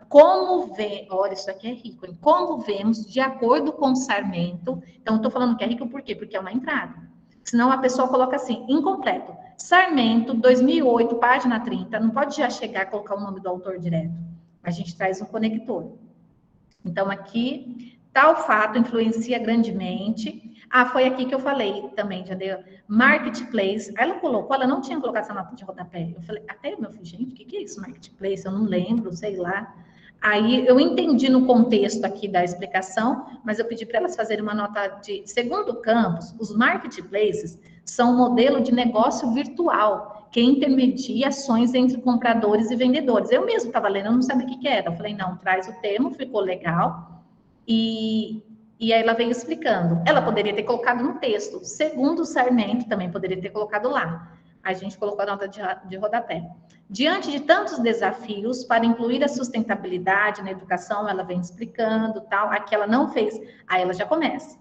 como olha, isso aqui é rico, hein? Como vemos, de acordo com o Sarmento, então, estou falando que é rico por quê? Porque é uma entrada. Senão a pessoa coloca assim, incompleto. Sarmento, 2008, página 30, não pode já chegar a colocar o nome do autor direto. A gente traz um conector. Então, aqui, tal fato influencia grandemente. Ah, foi aqui que eu falei também, já deu. Marketplace. Ela colocou, ela não tinha colocado essa nota de rodapé. Eu falei, até meu filho, gente, o que é isso, Marketplace? Eu não lembro, sei lá. Aí eu entendi no contexto aqui da explicação, mas eu pedi para elas fazerem uma nota de. Segundo o campus, os marketplaces são um modelo de negócio virtual que intermedia ações entre compradores e vendedores. Eu mesmo estava lendo, eu não sabia o que era. Eu falei, não, traz o termo, ficou legal. E aí ela veio explicando. Ela poderia ter colocado no texto. Segundo o Sarmento, também poderia ter colocado lá. A gente colocou a nota de rodapé. Diante de tantos desafios, para incluir a sustentabilidade na educação, ela vem explicando, tal. Aqui ela não fez, aí ela já começa.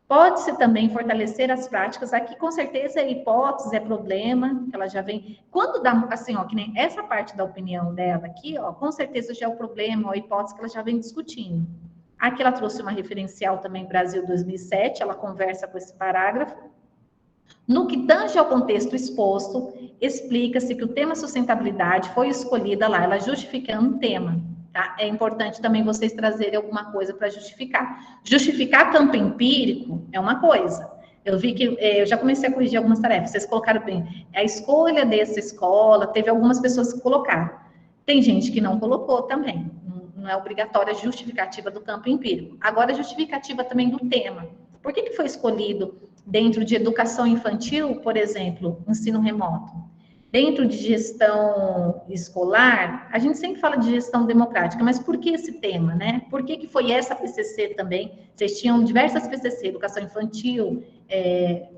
Pode-se também fortalecer as práticas. Aqui, com certeza, é hipótese, é problema, ela já vem. Quando dá, assim, ó, que nem essa parte da opinião dela aqui, ó, com certeza já é o problema, ou a hipótese que ela já vem discutindo. Aqui ela trouxe uma referencial também, Brasil 2007, ela conversa com esse parágrafo. No que tange ao contexto exposto, explica-se que o tema sustentabilidade foi escolhida lá, ela justificando o tema. Tá? É importante também vocês trazerem alguma coisa para justificar. Justificar campo empírico é uma coisa. Eu vi que, eu já comecei a corrigir algumas tarefas, vocês colocaram bem. A escolha dessa escola, teve algumas pessoas que colocaram. Tem gente que não colocou também. Não é obrigatória a justificativa do campo empírico. Agora, a justificativa também do tema. Por que foi escolhido dentro de educação infantil, por exemplo, ensino remoto? Dentro de gestão escolar, a gente sempre fala de gestão democrática, mas por que esse tema, né? Por que foi essa PCC também? Vocês tinham diversas PCC, educação infantil,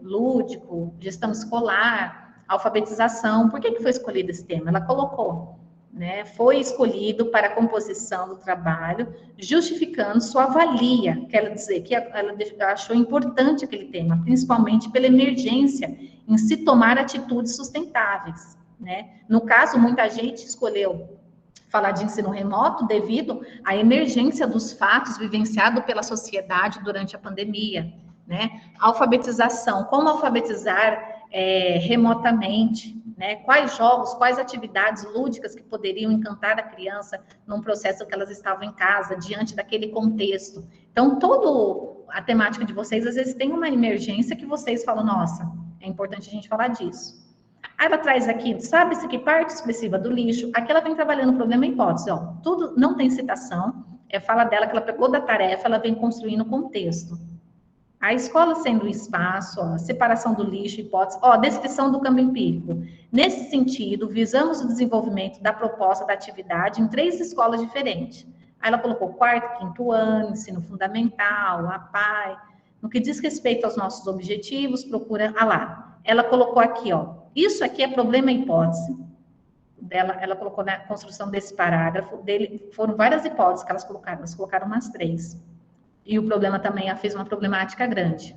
lúdico, gestão escolar, alfabetização. Por que foi escolhido esse tema? Ela colocou, né? Foi escolhido para a composição do trabalho, justificando sua valia, quer dizer, que ela achou importante aquele tema, principalmente pela emergência em se tomar atitudes sustentáveis, né? No caso, muita gente escolheu falar de ensino remoto devido à emergência dos fatos vivenciados pela sociedade durante a pandemia, né? Alfabetização, como alfabetizar remotamente, né? Quais jogos, quais atividades lúdicas que poderiam encantar a criança num processo que elas estavam em casa, diante daquele contexto. Então, toda a temática de vocês, às vezes, tem uma emergência que vocês falam, nossa, é importante a gente falar disso. Aí ela traz aqui, sabe-se que parte expressiva do lixo, aqui ela vem trabalhando o problema e hipótese, ó, tudo não tem citação, fala dela que ela pegou da tarefa, ela vem construindo o contexto. A escola sendo o espaço, ó, separação do lixo, hipótese, ó, descrição do campo empírico. Nesse sentido, visamos o desenvolvimento da proposta da atividade em 3 escolas diferentes. Aí ela colocou 4º, 5º ano, ensino fundamental, APAE. No que diz respeito aos nossos objetivos, procura, lá. Ela colocou aqui, ó, isso aqui é problema e hipótese. dela, ela colocou na construção desse parágrafo, foram várias hipóteses que elas colocaram umas 3. E o problema também, ela fez uma problemática grande.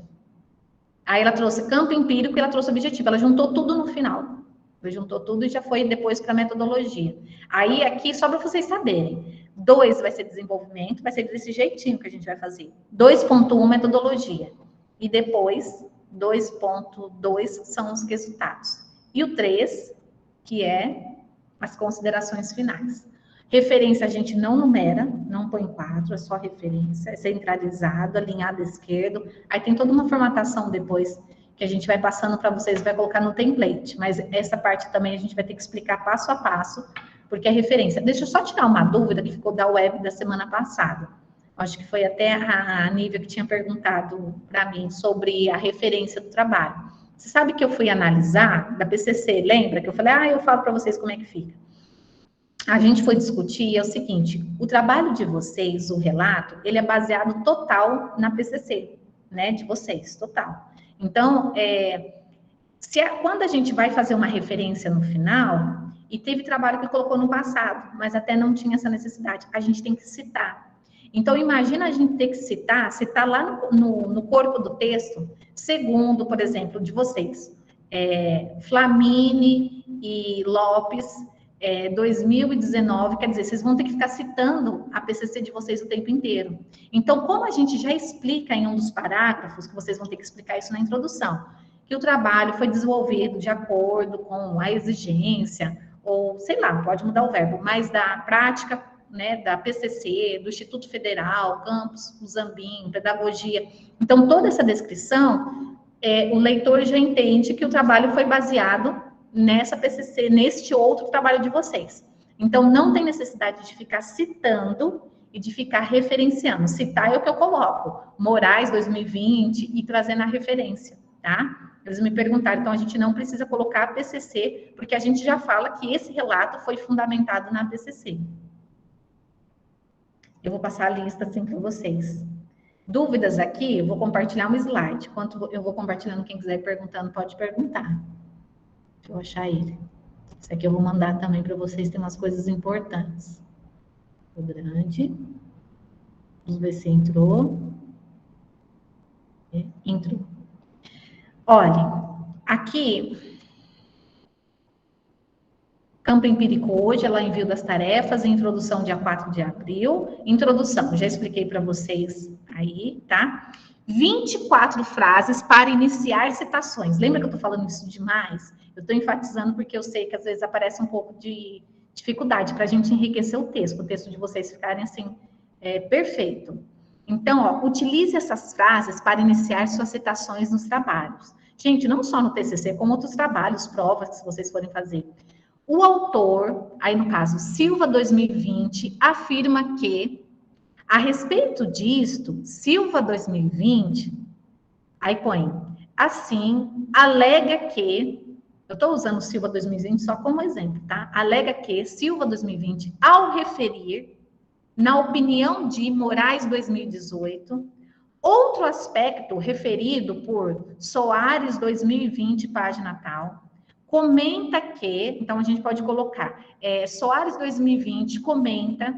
Aí ela trouxe campo empírico e ela trouxe objetivo, ela juntou tudo no final. Ela juntou tudo e já foi depois para a metodologia. Aí aqui, só para vocês saberem, 2 vai ser desenvolvimento, vai ser desse jeitinho que a gente vai fazer. 2.1, metodologia. E depois, 2.2 são os resultados. E o 3, que é as considerações finais. Referência a gente não numera, não põe 4, é só referência, é centralizado, alinhado à esquerda. Aí tem toda uma formatação depois que a gente vai passando para vocês, vai colocar no template. Mas essa parte também a gente vai ter que explicar passo a passo, porque é referência. Deixa eu só tirar uma dúvida que ficou da web da semana passada. Acho que foi até a Nívia que tinha perguntado para mim sobre a referência do trabalho. Você sabe que eu fui analisar da PCC, lembra? Que eu falei, eu falo para vocês como é que fica. A gente foi discutir, é o seguinte, o trabalho de vocês, o relato, ele é baseado total na PCC, né, de vocês, total. Então, quando a gente vai fazer uma referência no final, e teve trabalho que colocou no passado, mas até não tinha essa necessidade, a gente tem que citar. Então, imagina a gente ter que citar lá no corpo do texto, segundo, por exemplo, de vocês, Flamini e Lopes, 2019, quer dizer, vocês vão ter que ficar citando a PCC de vocês o tempo inteiro. Então, como a gente já explica em um dos parágrafos, que vocês vão ter que explicar isso na introdução, que o trabalho foi desenvolvido de acordo com a exigência, ou, sei lá, pode mudar o verbo, mas da prática, né, da PCC, do Instituto Federal, Campus Zambim, Pedagogia. Então, toda essa descrição, o leitor já entende que o trabalho foi baseado nessa PCC, neste outro trabalho de vocês. Então, não tem necessidade de ficar citando e de ficar referenciando. Citar é o que eu coloco, Moraes 2020 e trazendo a referência, tá? Eles me perguntaram, então a gente não precisa colocar a PCC, porque a gente já fala que esse relato foi fundamentado na PCC. Eu vou passar a lista assim para vocês. Dúvidas aqui, eu vou compartilhar um slide. Enquanto eu vou compartilhando, quem quiser ir perguntando, pode perguntar. Deixa eu achar ele. Esse aqui eu vou mandar também para vocês, tem umas coisas importantes. O grande. Vamos ver se entrou. Entrou. Olha, aqui, campo empírico hoje, ela envio das tarefas, introdução dia 4 de abril. Introdução, já expliquei para vocês aí, tá? 24 frases para iniciar citações. Lembra que eu tô falando isso demais? Eu estou enfatizando porque eu sei que às vezes aparece um pouco de dificuldade para a gente enriquecer o texto de vocês ficarem assim, perfeito. Então, utilize essas frases para iniciar suas citações nos trabalhos. Gente, não só no TCC, como outros trabalhos, provas que vocês forem fazer. O autor, aí no caso, Silva 2020, afirma que, a respeito disto, Silva 2020, aí põe, assim, alega que, eu estou usando Silva 2020 só como exemplo, tá? Alega que Silva 2020, ao referir, na opinião de Moraes 2018, outro aspecto referido por Soares 2020, página tal, comenta que, então a gente pode colocar, Soares 2020 comenta,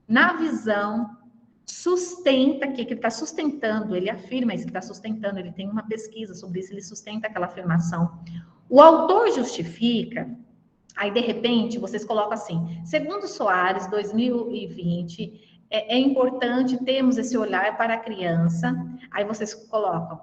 na visão, sustenta que ele está sustentando, ele afirma isso que está sustentando, ele tem uma pesquisa sobre isso, ele sustenta aquela afirmação. O autor justifica, aí de repente vocês colocam assim, segundo Soares 2020, é importante termos esse olhar para a criança, aí vocês colocam,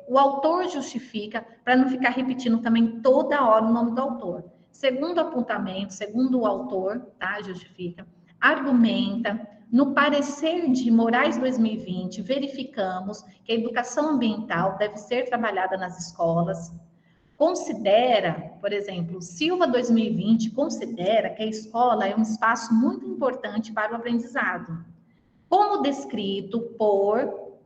o autor justifica, para não ficar repetindo também toda hora o nome do autor. Segundo o apontamento, segundo o autor, tá, justifica, argumenta, no parecer de Moraes 2020, verificamos que a educação ambiental deve ser trabalhada nas escolas, considera, por exemplo, Silva 2020 considera que a escola é um espaço muito importante para o aprendizado. Como descrito por,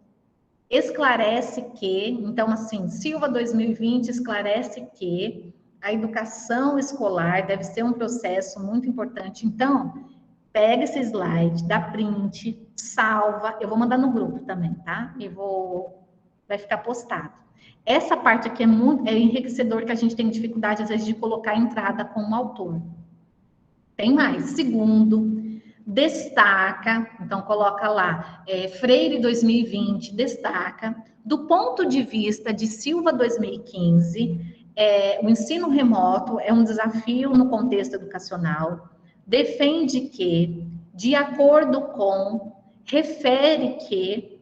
esclarece que, então assim, Silva 2020 esclarece que a educação escolar deve ser um processo muito importante. Então, pega esse slide, dá print, salva, eu vou mandar no grupo também, tá? Vai ficar postado. Essa parte aqui é enriquecedor, que a gente tem dificuldade, às vezes, de colocar a entrada como autor. Tem mais. Segundo, destaca, então coloca lá, Freire 2020, destaca, do ponto de vista de Silva 2015, o ensino remoto é um desafio no contexto educacional, defende que, de acordo com, refere que,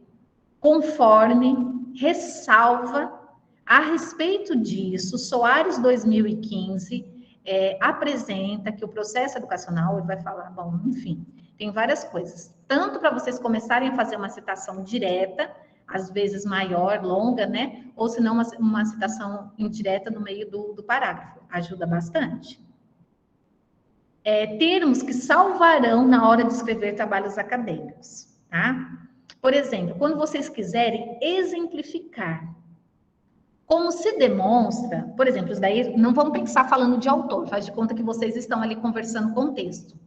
conforme, ressalva, a respeito disso, Soares 2015 apresenta que o processo educacional, ele vai falar, bom, enfim, tem várias coisas. Tanto para vocês começarem a fazer uma citação direta, às vezes maior, longa, né? Ou se não, uma citação indireta no meio do parágrafo. Ajuda bastante. Termos que salvarão na hora de escrever trabalhos acadêmicos, tá? Por exemplo, quando vocês quiserem exemplificar como se demonstra, por exemplo, isso daí não vamos pensar falando de autor, faz de conta que vocês estão ali conversando com o texto.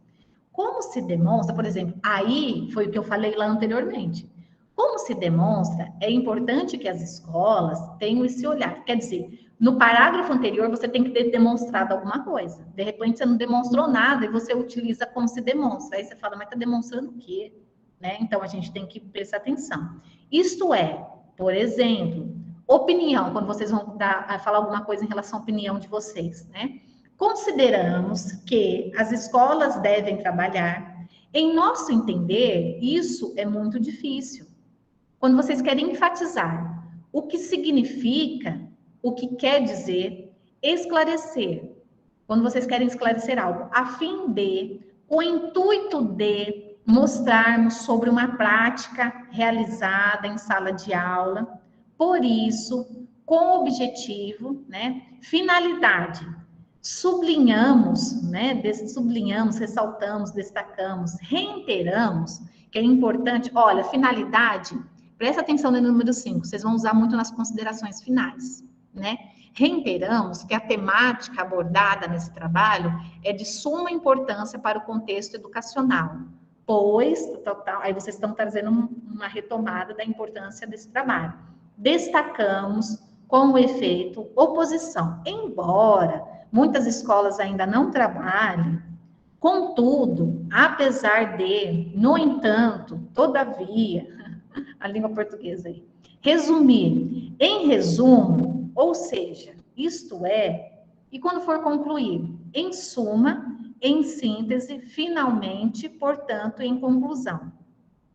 Como se demonstra, por exemplo, aí foi o que eu falei lá anteriormente. Como se demonstra, é importante que as escolas tenham esse olhar. Quer dizer, no parágrafo anterior você tem que ter demonstrado alguma coisa. De repente você não demonstrou nada e você utiliza como se demonstra. Aí você fala, mas está demonstrando o quê? Né? Então a gente tem que prestar atenção. Isto é, por exemplo, opinião, quando vocês vão falar alguma coisa em relação à opinião de vocês, né? Consideramos que as escolas devem trabalhar. Em nosso entender, isso é muito difícil. Quando vocês querem enfatizar o que significa, o que quer dizer, esclarecer. Quando vocês querem esclarecer algo, a fim de, com o intuito de mostrarmos sobre uma prática realizada em sala de aula. Por isso, com objetivo, né, finalidade, sublinhamos, né, sublinhamos, ressaltamos, destacamos, reiteramos, que é importante, olha, finalidade, presta atenção no número 5, vocês vão usar muito nas considerações finais, né? Reiteramos que a temática abordada nesse trabalho é de suma importância para o contexto educacional, pois, aí vocês estão trazendo uma retomada da importância desse trabalho. Destacamos com o efeito oposição, embora muitas escolas ainda não trabalhem, contudo, apesar de, no entanto, todavia, a língua portuguesa aí, resumir, em resumo, ou seja, isto é, e quando for concluir, em suma, em síntese, finalmente, portanto, em conclusão,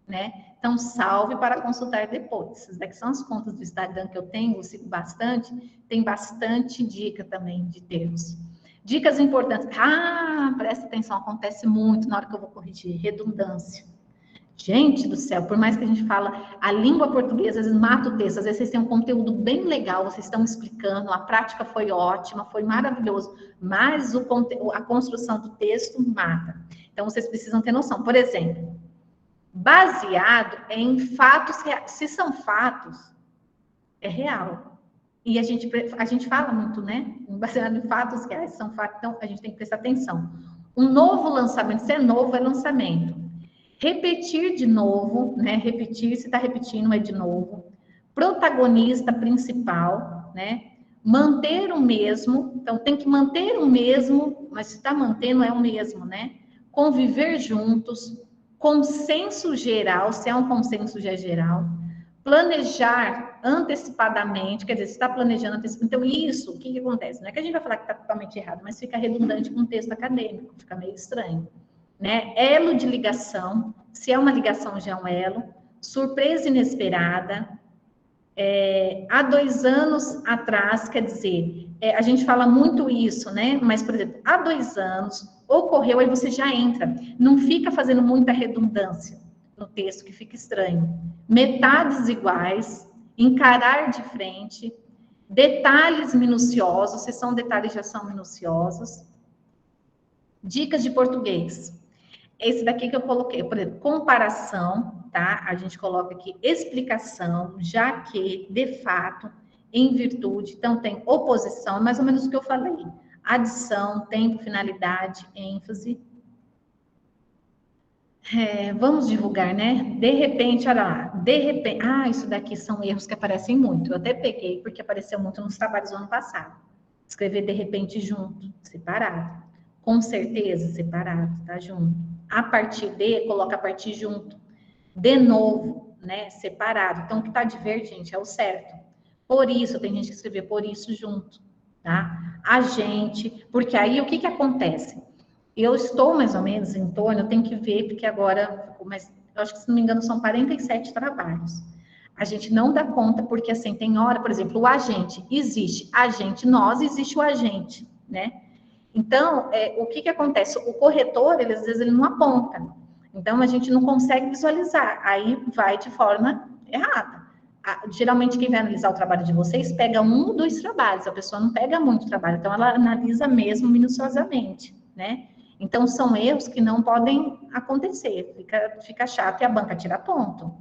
né? Então, salve para consultar depois. Essas daqui são as contas do Instagram que eu tenho, eu sigo bastante, tem bastante dica também de termos. Dicas importantes. Presta atenção, acontece muito na hora que eu vou corrigir. Redundância. Gente do céu, por mais que a gente fala a língua portuguesa, às vezes mata o texto, às vezes vocês têm um conteúdo bem legal, vocês estão explicando, a prática foi ótima, foi maravilhoso, mas a construção do texto mata. Então, vocês precisam ter noção. Por exemplo, baseado em fatos reais. Se são fatos, é real. E a gente fala muito, né? Baseado em fatos reais, são fatos, então a gente tem que prestar atenção. Um novo lançamento, se é novo, é lançamento. Repetir de novo, né? Repetir, se está repetindo, é de novo. Protagonista principal, né? Manter o mesmo, então tem que manter o mesmo, mas se está mantendo, é o mesmo, né? Conviver juntos, consenso geral, se é um consenso já geral, planejar antecipadamente, quer dizer, se está planejando antecipadamente, então isso, o que acontece? Não é que a gente vai falar que está totalmente errado, mas fica redundante com o texto acadêmico, fica meio estranho, né? Elo de ligação, se é uma ligação já é um elo, surpresa inesperada, há 2 anos atrás, quer dizer, a gente fala muito isso, né? Mas, por exemplo, há 2 anos, ocorreu, aí você já entra. Não fica fazendo muita redundância no texto, que fica estranho. Metades iguais, encarar de frente, detalhes minuciosos, se são detalhes já são minuciosos. Dicas de português. Esse daqui que eu coloquei, por exemplo, comparação, tá? A gente coloca aqui explicação, já que, de fato, em virtude, então tem oposição, é mais ou menos o que eu falei. Adição, tempo, finalidade, ênfase. Vamos divulgar, né? De repente, olha lá, de repente, isso daqui são erros que aparecem muito. Eu até peguei porque apareceu muito nos trabalhos do ano passado. Escrever de repente junto, separado. Com certeza, separado, tá junto. A partir de, coloca a partir junto. De novo, né? Separado. Então, o que tá de verde, gente, é o certo. Por isso, tem gente que escrever por isso junto, tá? A gente, porque aí o que que acontece? Eu estou mais ou menos em torno, eu tenho que ver, porque agora, mas eu acho que, se não me engano, são 47 trabalhos. A gente não dá conta, porque assim, tem hora, por exemplo, o agente, existe agente, nós, existe o agente, né? Então, o que que acontece? O corretor, ele, às vezes, ele não aponta. Então, a gente não consegue visualizar, aí vai de forma errada. Geralmente, quem vai analisar o trabalho de vocês pega 1 ou 2 trabalhos, a pessoa não pega muito trabalho, então ela analisa mesmo minuciosamente, né? Então, são erros que não podem acontecer, fica chato e a banca tira ponto.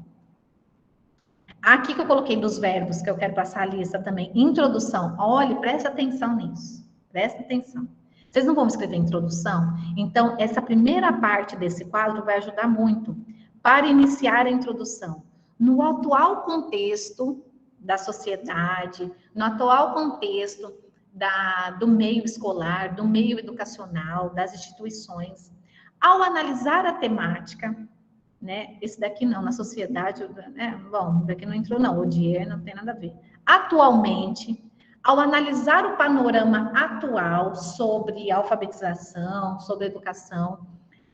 Aqui que eu coloquei dos verbos, que eu quero passar a lista também. Introdução. Olhe, presta atenção nisso. Presta atenção. Vocês não vão escrever introdução? Então, essa primeira parte desse quadro vai ajudar muito para iniciar a introdução. No atual contexto da sociedade, no atual contexto do meio escolar, do meio educacional, das instituições, ao analisar a temática, né? Esse daqui não, na sociedade, né? Bom, daqui não entrou não, o dia não tem nada a ver. Atualmente, ao analisar o panorama atual sobre alfabetização, sobre educação,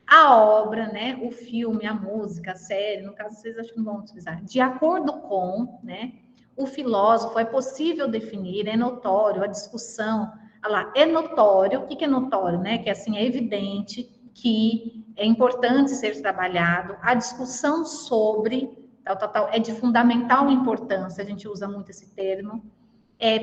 a obra, né? O filme, a música, a série, no caso vocês acho que não vão utilizar, de acordo com, né? O filósofo, é possível definir, é notório, a discussão, olha lá, é notório, o que é notório, né? Que assim, é evidente que é importante ser trabalhado, a discussão sobre, tal, é de fundamental importância, a gente usa muito esse termo,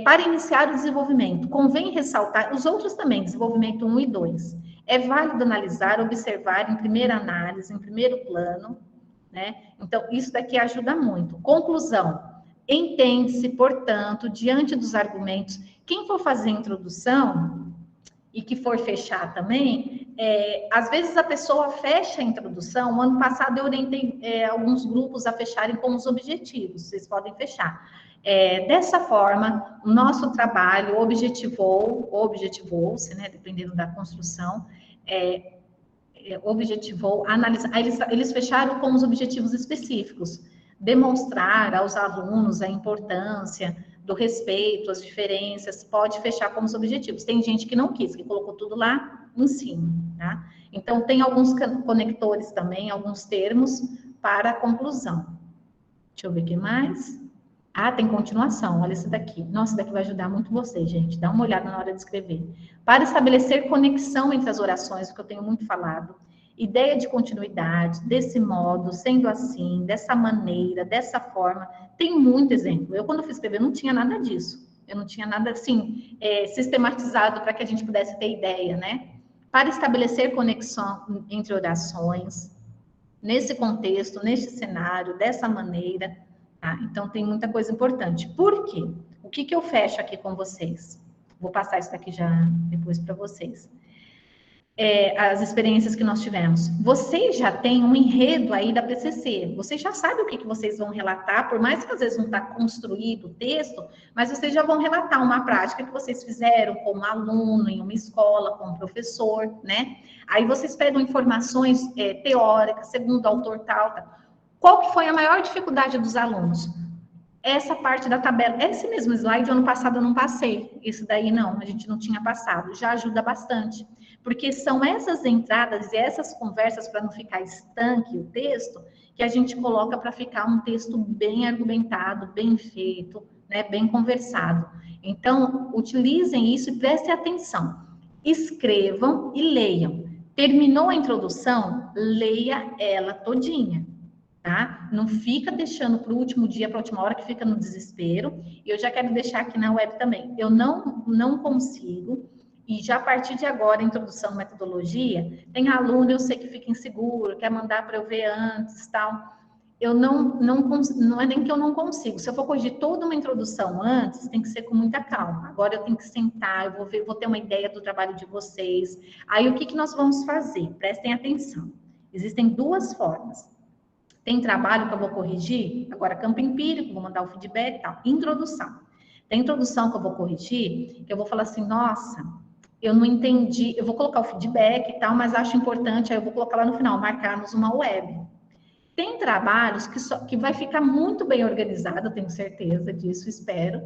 para iniciar o desenvolvimento. Convém ressaltar, os outros também, desenvolvimento 1 e 2, é válido analisar, observar em primeira análise, em primeiro plano, né? Então, isso daqui ajuda muito. Conclusão. Entende-se, portanto, diante dos argumentos, quem for fazer a introdução e que for fechar também, às vezes a pessoa fecha a introdução. O ano passado eu orientei alguns grupos a fecharem com os objetivos, vocês podem fechar. Dessa forma, o nosso trabalho objetivou-se, né, dependendo da construção, objetivou analisar, eles fecharam com os objetivos específicos, demonstrar aos alunos a importância do respeito, as diferenças, pode fechar como os objetivos. Tem gente que não quis, que colocou tudo lá em cima, tá? Então, tem alguns conectores também, alguns termos para a conclusão. Deixa eu ver o que mais. Tem continuação, olha esse daqui. Nossa, esse daqui vai ajudar muito vocês, gente. Dá uma olhada na hora de escrever. Para estabelecer conexão entre as orações, o que eu tenho muito falado, ideia de continuidade, desse modo, sendo assim, dessa maneira, dessa forma. Tem muito exemplo. Eu, quando fui escrever, não tinha nada disso. Eu não tinha nada, assim, sistematizado para que a gente pudesse ter ideia, né? Para estabelecer conexão entre orações, nesse contexto, neste cenário, dessa maneira, tá? Então, tem muita coisa importante. Por quê? O que eu fecho aqui com vocês? Vou passar isso daqui já depois para vocês. As experiências que nós tivemos. Vocês já têm um enredo aí da PCC, vocês já sabem o que vocês vão relatar, por mais que às vezes não está construído o texto, mas vocês já vão relatar uma prática que vocês fizeram como aluno, em uma escola, como professor, né? Aí vocês pegam informações teóricas, segundo o autor tal. Qual que foi a maior dificuldade dos alunos? Essa parte da tabela, esse mesmo slide, ano passado eu não passei, isso daí não, a gente não tinha passado, já ajuda bastante, porque são essas entradas e essas conversas, para não ficar estanque o texto, que a gente coloca para ficar um texto bem argumentado, bem feito, né, bem conversado. Então, utilizem isso e prestem atenção, escrevam e leiam. Terminou a introdução, leia ela todinha. Tá? Não fica deixando para o último dia, para a última hora, que fica no desespero. E eu já quero deixar aqui na web também. Eu não consigo, e já a partir de agora, a introdução à metodologia, tem aluno, eu sei que fica inseguro, quer mandar para eu ver antes, tal. Eu não é nem que eu não consigo. Se eu for corrigir toda uma introdução antes, tem que ser com muita calma. Agora eu tenho que sentar, vou ter uma ideia do trabalho de vocês. Aí o que nós vamos fazer? Prestem atenção. Existem duas formas. Tem trabalho que eu vou corrigir, agora campo empírico, vou mandar o feedback e tal. Introdução. Tem introdução que eu vou corrigir, que eu vou falar assim, nossa, eu não entendi, eu vou colocar o feedback e tal, mas acho importante, aí eu vou colocar lá no final, marcarmos uma web. Tem trabalhos que vai ficar muito bem organizado, eu tenho certeza disso, espero,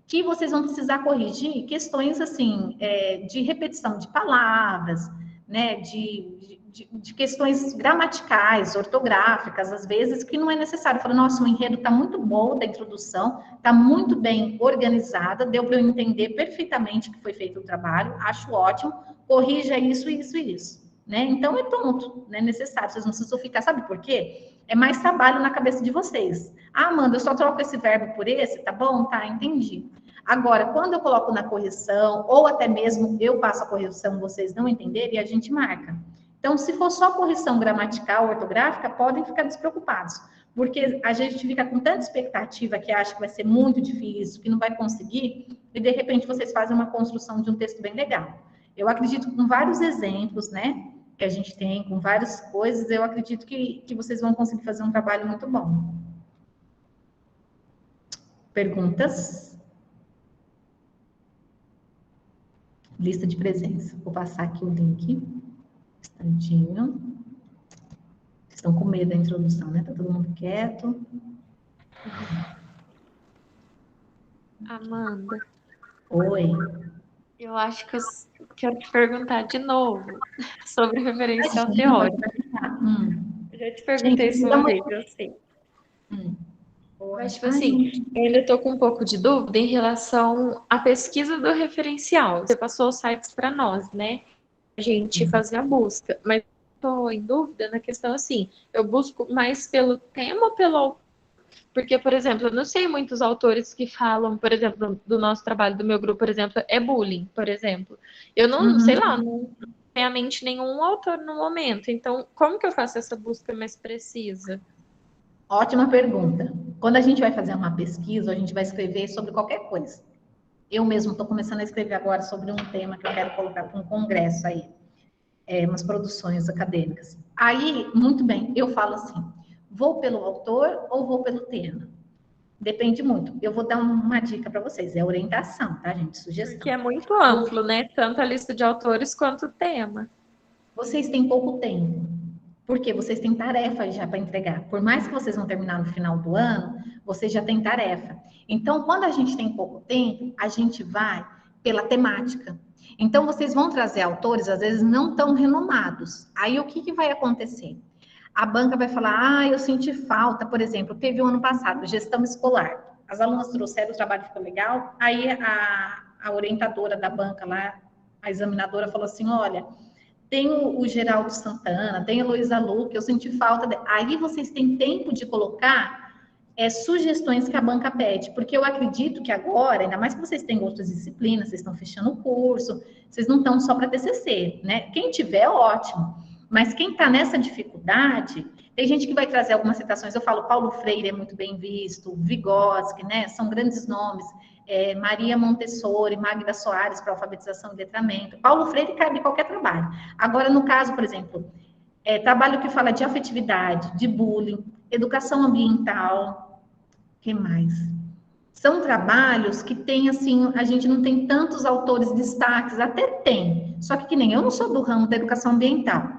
que vocês vão precisar corrigir questões, assim, de repetição de palavras, né, de questões gramaticais, ortográficas, às vezes, que não é necessário. Fala, nossa, o enredo está muito bom da introdução, está muito bem organizada, deu para eu entender perfeitamente que foi feito o trabalho, acho ótimo, corrija isso, isso e isso. Né? Então, é pronto, não é necessário, vocês não precisam ficar, sabe por quê? É mais trabalho na cabeça de vocês. Ah, Amanda, eu só troco esse verbo por esse, tá bom? Tá, entendi. Agora, quando eu coloco na correção, ou até mesmo eu passo a correção, vocês não entenderem, a gente marca. Então, se for só correção gramatical, ortográfica, podem ficar despreocupados, porque a gente fica com tanta expectativa que acha que vai ser muito difícil, que não vai conseguir, e de repente vocês fazem uma construção de um texto bem legal. Eu acredito que com vários exemplos, né, que a gente tem, com várias coisas, eu acredito que vocês vão conseguir fazer um trabalho muito bom. Perguntas? Lista de presença. Vou passar aqui o link. Instantinho. Estão com medo da introdução, né? Tá todo mundo quieto. Amanda, Oi. eu acho que eu quero te perguntar de novo sobre referencial Imagina, teórico. pode perguntar. Eu já te perguntei isso uma vez, eu sei. Mas, tipo assim, eu ainda estou com um pouco de dúvida em relação à pesquisa do referencial. Você passou os sites para nós, né? A gente fazer a busca. Mas estou em dúvida na questão assim, eu busco mais pelo tema ou pelo autor? Porque, por exemplo, eu não sei muitos autores que falam, por exemplo, do nosso trabalho, do meu grupo, por exemplo, é bullying, por exemplo. Eu não, sei lá, não tenho à mente nenhum autor no momento. Então, como que eu faço essa busca mais precisa? Ótima pergunta. Quando a gente vai fazer uma pesquisa, a gente vai escrever sobre qualquer coisa. Eu mesmo estou começando a escrever agora sobre um tema que eu quero colocar para um congresso aí, umas produções acadêmicas. Aí, muito bem, eu falo assim, vou pelo autor ou vou pelo tema? Depende muito. Eu vou dar uma dica para vocês, é orientação, tá, gente? Sugestão. Porque é muito amplo, né? Tanto a lista de autores quanto o tema. Vocês têm pouco tempo, porque vocês têm tarefa já para entregar. Por mais que vocês vão terminar no final do ano, vocês já têm tarefa. Então, quando a gente tem pouco tempo, a gente vai pela temática. Então, vocês vão trazer autores, às vezes, não tão renomados. Aí, o que vai acontecer? A banca vai falar, eu senti falta, por exemplo, teve o ano passado, gestão escolar. As alunas trouxeram, o trabalho ficou legal, aí a orientadora da banca lá, a examinadora falou assim, olha, tem o Geraldo Santana, tem a Heloísa Lu, que eu senti falta. Aí vocês têm tempo de colocar sugestões que a banca pede, porque eu acredito que agora, ainda mais que vocês têm outras disciplinas, vocês estão fechando o curso, vocês não estão só para TCC, né? Quem tiver, ótimo. Mas quem está nessa dificuldade, tem gente que vai trazer algumas citações. Eu falo, Paulo Freire é muito bem visto, Vygotsky, né? São grandes nomes. Maria Montessori, Magda Soares para alfabetização e letramento. Paulo Freire cabe em qualquer trabalho. Agora, no caso, por exemplo, trabalho que fala de afetividade, de bullying, educação ambiental, o que mais? São trabalhos que tem, assim, a gente não tem tantos autores destaques, até tem, só que nem eu não sou do ramo da educação ambiental,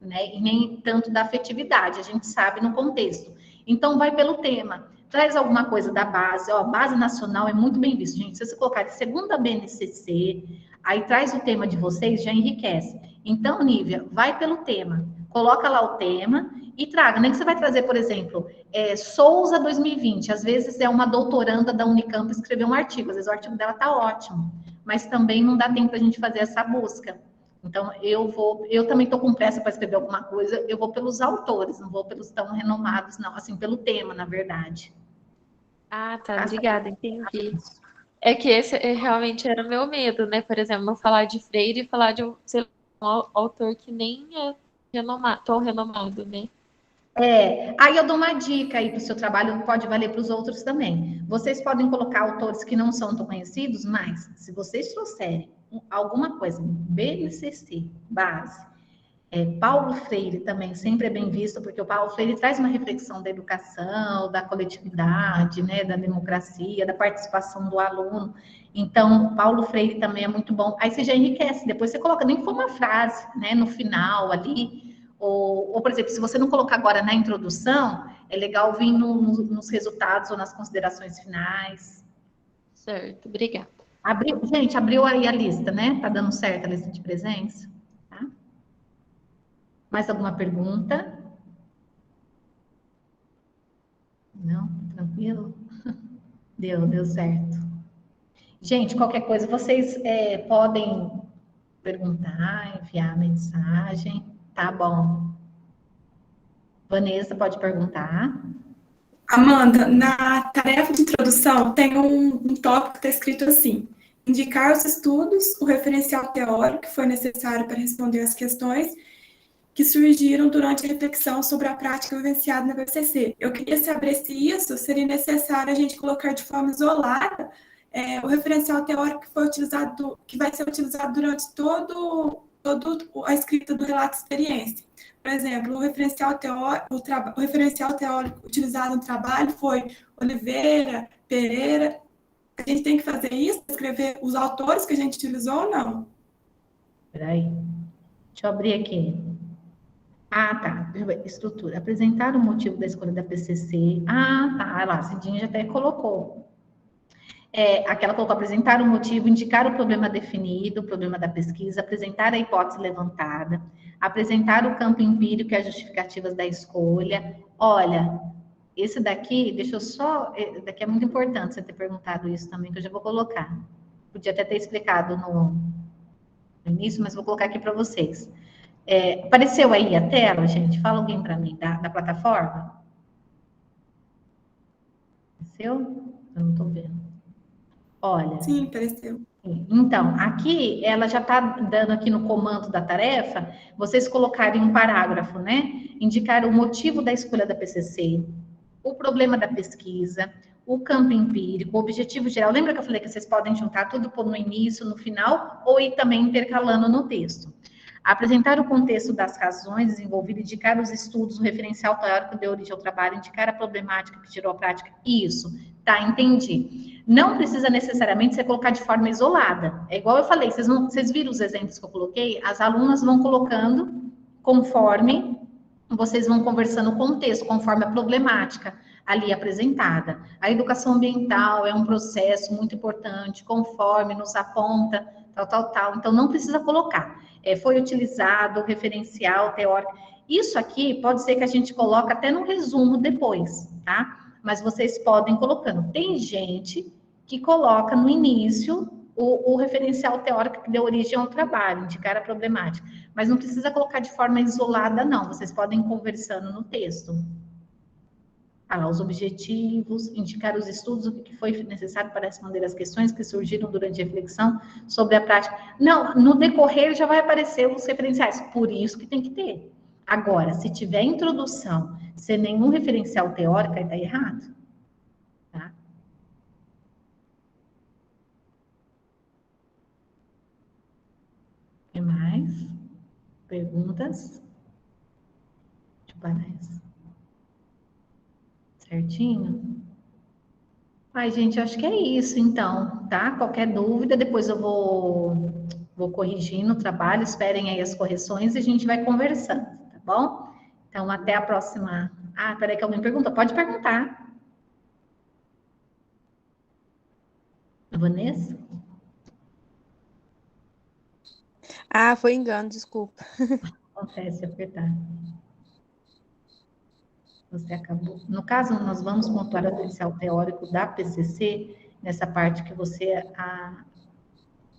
né? E nem tanto da afetividade, a gente sabe no contexto. Então, vai pelo tema. Traz alguma coisa da base, ó, a base nacional é muito bem visto, gente. Se você colocar de segunda BNCC, aí traz o tema de vocês, já enriquece. Então, Nívia, vai pelo tema. Coloca lá o tema e traga. Nem que você vai trazer, por exemplo, Souza 2020. Às vezes é uma doutoranda da Unicamp escrever um artigo. Às vezes o artigo dela tá ótimo. Mas também não dá tempo para a gente fazer essa busca. Então, eu também estou com pressa para escrever alguma coisa, eu vou pelos autores, não vou pelos tão renomados, não, assim, pelo tema, na verdade. Ah, tá, obrigada, entendi. É que esse realmente era o meu medo, né? Por exemplo, eu falar de Freire e falar de um autor que nem é tão renomado, né? Aí eu dou uma dica aí para o seu trabalho, pode valer para os outros também. Vocês podem colocar autores que não são tão conhecidos, mas se vocês trouxerem alguma coisa, BNCC, base, Paulo Freire também sempre é bem visto, porque o Paulo Freire traz uma reflexão da educação, da coletividade, né, da democracia, da participação do aluno. Então, Paulo Freire também é muito bom. Aí você já enriquece, depois você coloca, nem que for uma frase, né, no final ali, ou, por exemplo, se você não colocar agora na introdução, é legal vir nos resultados ou nas considerações finais. Certo, obrigada. Gente, abriu aí a lista, né? Tá dando certo a lista de presença? Tá? Mais alguma pergunta? Não? Tranquilo? Deu certo. Gente, qualquer coisa, vocês podem perguntar, enviar mensagem, tá bom. Vanessa, pode perguntar. Amanda, na tarefa de introdução tem um tópico que está escrito assim: indicar os estudos, o referencial teórico que foi necessário para responder as questões que surgiram durante a reflexão sobre a prática vivenciada na BCC. Eu queria saber se isso seria necessário a gente colocar de forma isolada o referencial teórico que foi utilizado, que vai ser utilizado durante toda a escrita do relato de experiência. Por exemplo, o referencial teórico utilizado no trabalho foi Oliveira, Pereira. A gente tem que fazer isso, escrever os autores que a gente utilizou ou não? Peraí, deixa eu abrir aqui. Ah, tá. Estrutura. Apresentar o motivo da escolha da PCC. Ah, tá. Olha lá, a Cidinha já até colocou. Aquela colocou apresentar o motivo, indicar o problema definido, o problema da pesquisa, apresentar a hipótese levantada, apresentar o campo empírico e as justificativas da escolha. Olha, esse daqui, deixa eu só... Daqui é muito importante você ter perguntado isso também, que eu já vou colocar. Podia até ter explicado no início, mas vou colocar aqui para vocês. Apareceu aí a tela, gente? Fala alguém para mim, da plataforma. Apareceu? Eu não estou vendo. Olha. Sim, apareceu. Então, aqui, ela já está dando aqui no comando da tarefa, vocês colocarem um parágrafo, né? Indicar o motivo da escolha da PCC, o problema da pesquisa, o campo empírico, o objetivo geral. Lembra que eu falei que vocês podem juntar tudo no início, no final, ou ir também intercalando no texto? Apresentar o contexto das razões desenvolvidas, indicar os estudos, o referencial teórico que deu origem ao trabalho, indicar a problemática que tirou a prática. Isso, tá, entendi. Não precisa necessariamente você colocar de forma isolada. É igual eu falei, vocês viram os exemplos que eu coloquei? As alunas vão colocando conforme vocês vão conversando o contexto, conforme a problemática ali apresentada. A educação ambiental é um processo muito importante, conforme nos aponta, tal. Então, não precisa colocar. Foi utilizado o referencial teórico. Isso aqui pode ser que a gente coloque até no resumo depois, tá? Mas vocês podem colocando. Tem gente que coloca no início o referencial teórico que deu origem ao trabalho, indicar a problemática. Mas não precisa colocar de forma isolada, não. Vocês podem ir conversando no texto. Os objetivos, indicar os estudos, o que foi necessário para responder as questões que surgiram durante a reflexão sobre a prática. Não, no decorrer já vai aparecer os referenciais, por isso que tem que ter. Agora, se tiver introdução sem nenhum referencial teórico, aí está errado. Tá? O que mais? Perguntas? Deixa eu parar isso. Certinho? Ai, gente, eu acho que é isso, então, tá? Qualquer dúvida, depois eu vou corrigindo o trabalho, esperem aí as correções e a gente vai conversando, tá bom? Então, até a próxima. Ah, peraí que alguém perguntou. Pode perguntar. Vanessa? Ah, foi engano, desculpa. Acontece, apertar. Você acabou. No caso, nós vamos pontuar o referencial teórico da PCC, nessa parte que você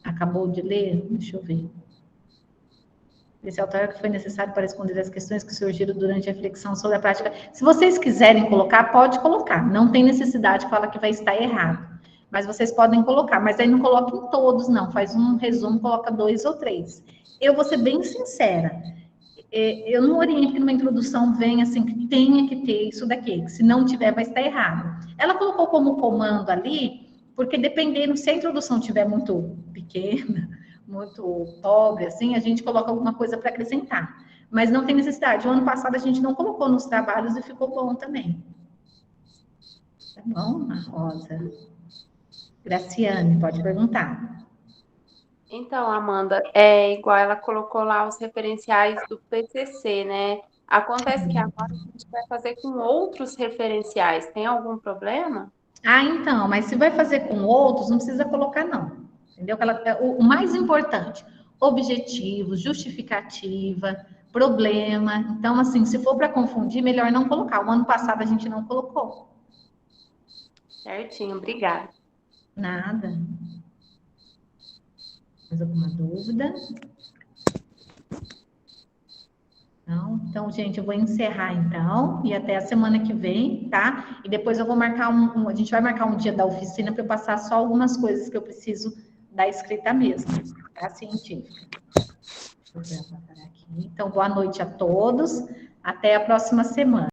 acabou de ler. Deixa eu ver. O referencial teórico foi necessário para responder as questões que surgiram durante a reflexão sobre a prática. Se vocês quiserem colocar, pode colocar. Não tem necessidade de falar que vai estar errado. Mas vocês podem colocar. Mas aí não coloquem todos, não. Faz um resumo, coloca 2 ou 3. Eu vou ser bem sincera. Eu não oriento que numa introdução venha assim, que tenha que ter isso daqui, que se não tiver vai estar errado. Ela colocou como comando ali, porque dependendo, se a introdução estiver muito pequena, muito pobre, assim, a gente coloca alguma coisa para acrescentar. mas não tem necessidade. O ano passado a gente não colocou nos trabalhos e ficou bom também. Tá bom, Ana Rosa? Graciane, pode perguntar. Então, Amanda, é igual ela colocou lá os referenciais do PCC, né? Acontece que agora a gente vai fazer com outros referenciais. Tem algum problema? Ah, então, mas se vai fazer com outros, não precisa colocar, não. Entendeu? O mais importante, objetivos, justificativa, problema. Então, assim, se for para confundir, melhor não colocar. O ano passado a gente não colocou. Certinho, obrigada. Nada. Mais alguma dúvida? Não? Então, gente, eu vou encerrar então e até a semana que vem, tá? E depois eu vou marcar a gente vai marcar um dia da oficina para eu passar só algumas coisas que eu preciso da escrita mesmo, tá? Científica. Deixa eu ver, aqui. Então, boa noite a todos. Até a próxima semana.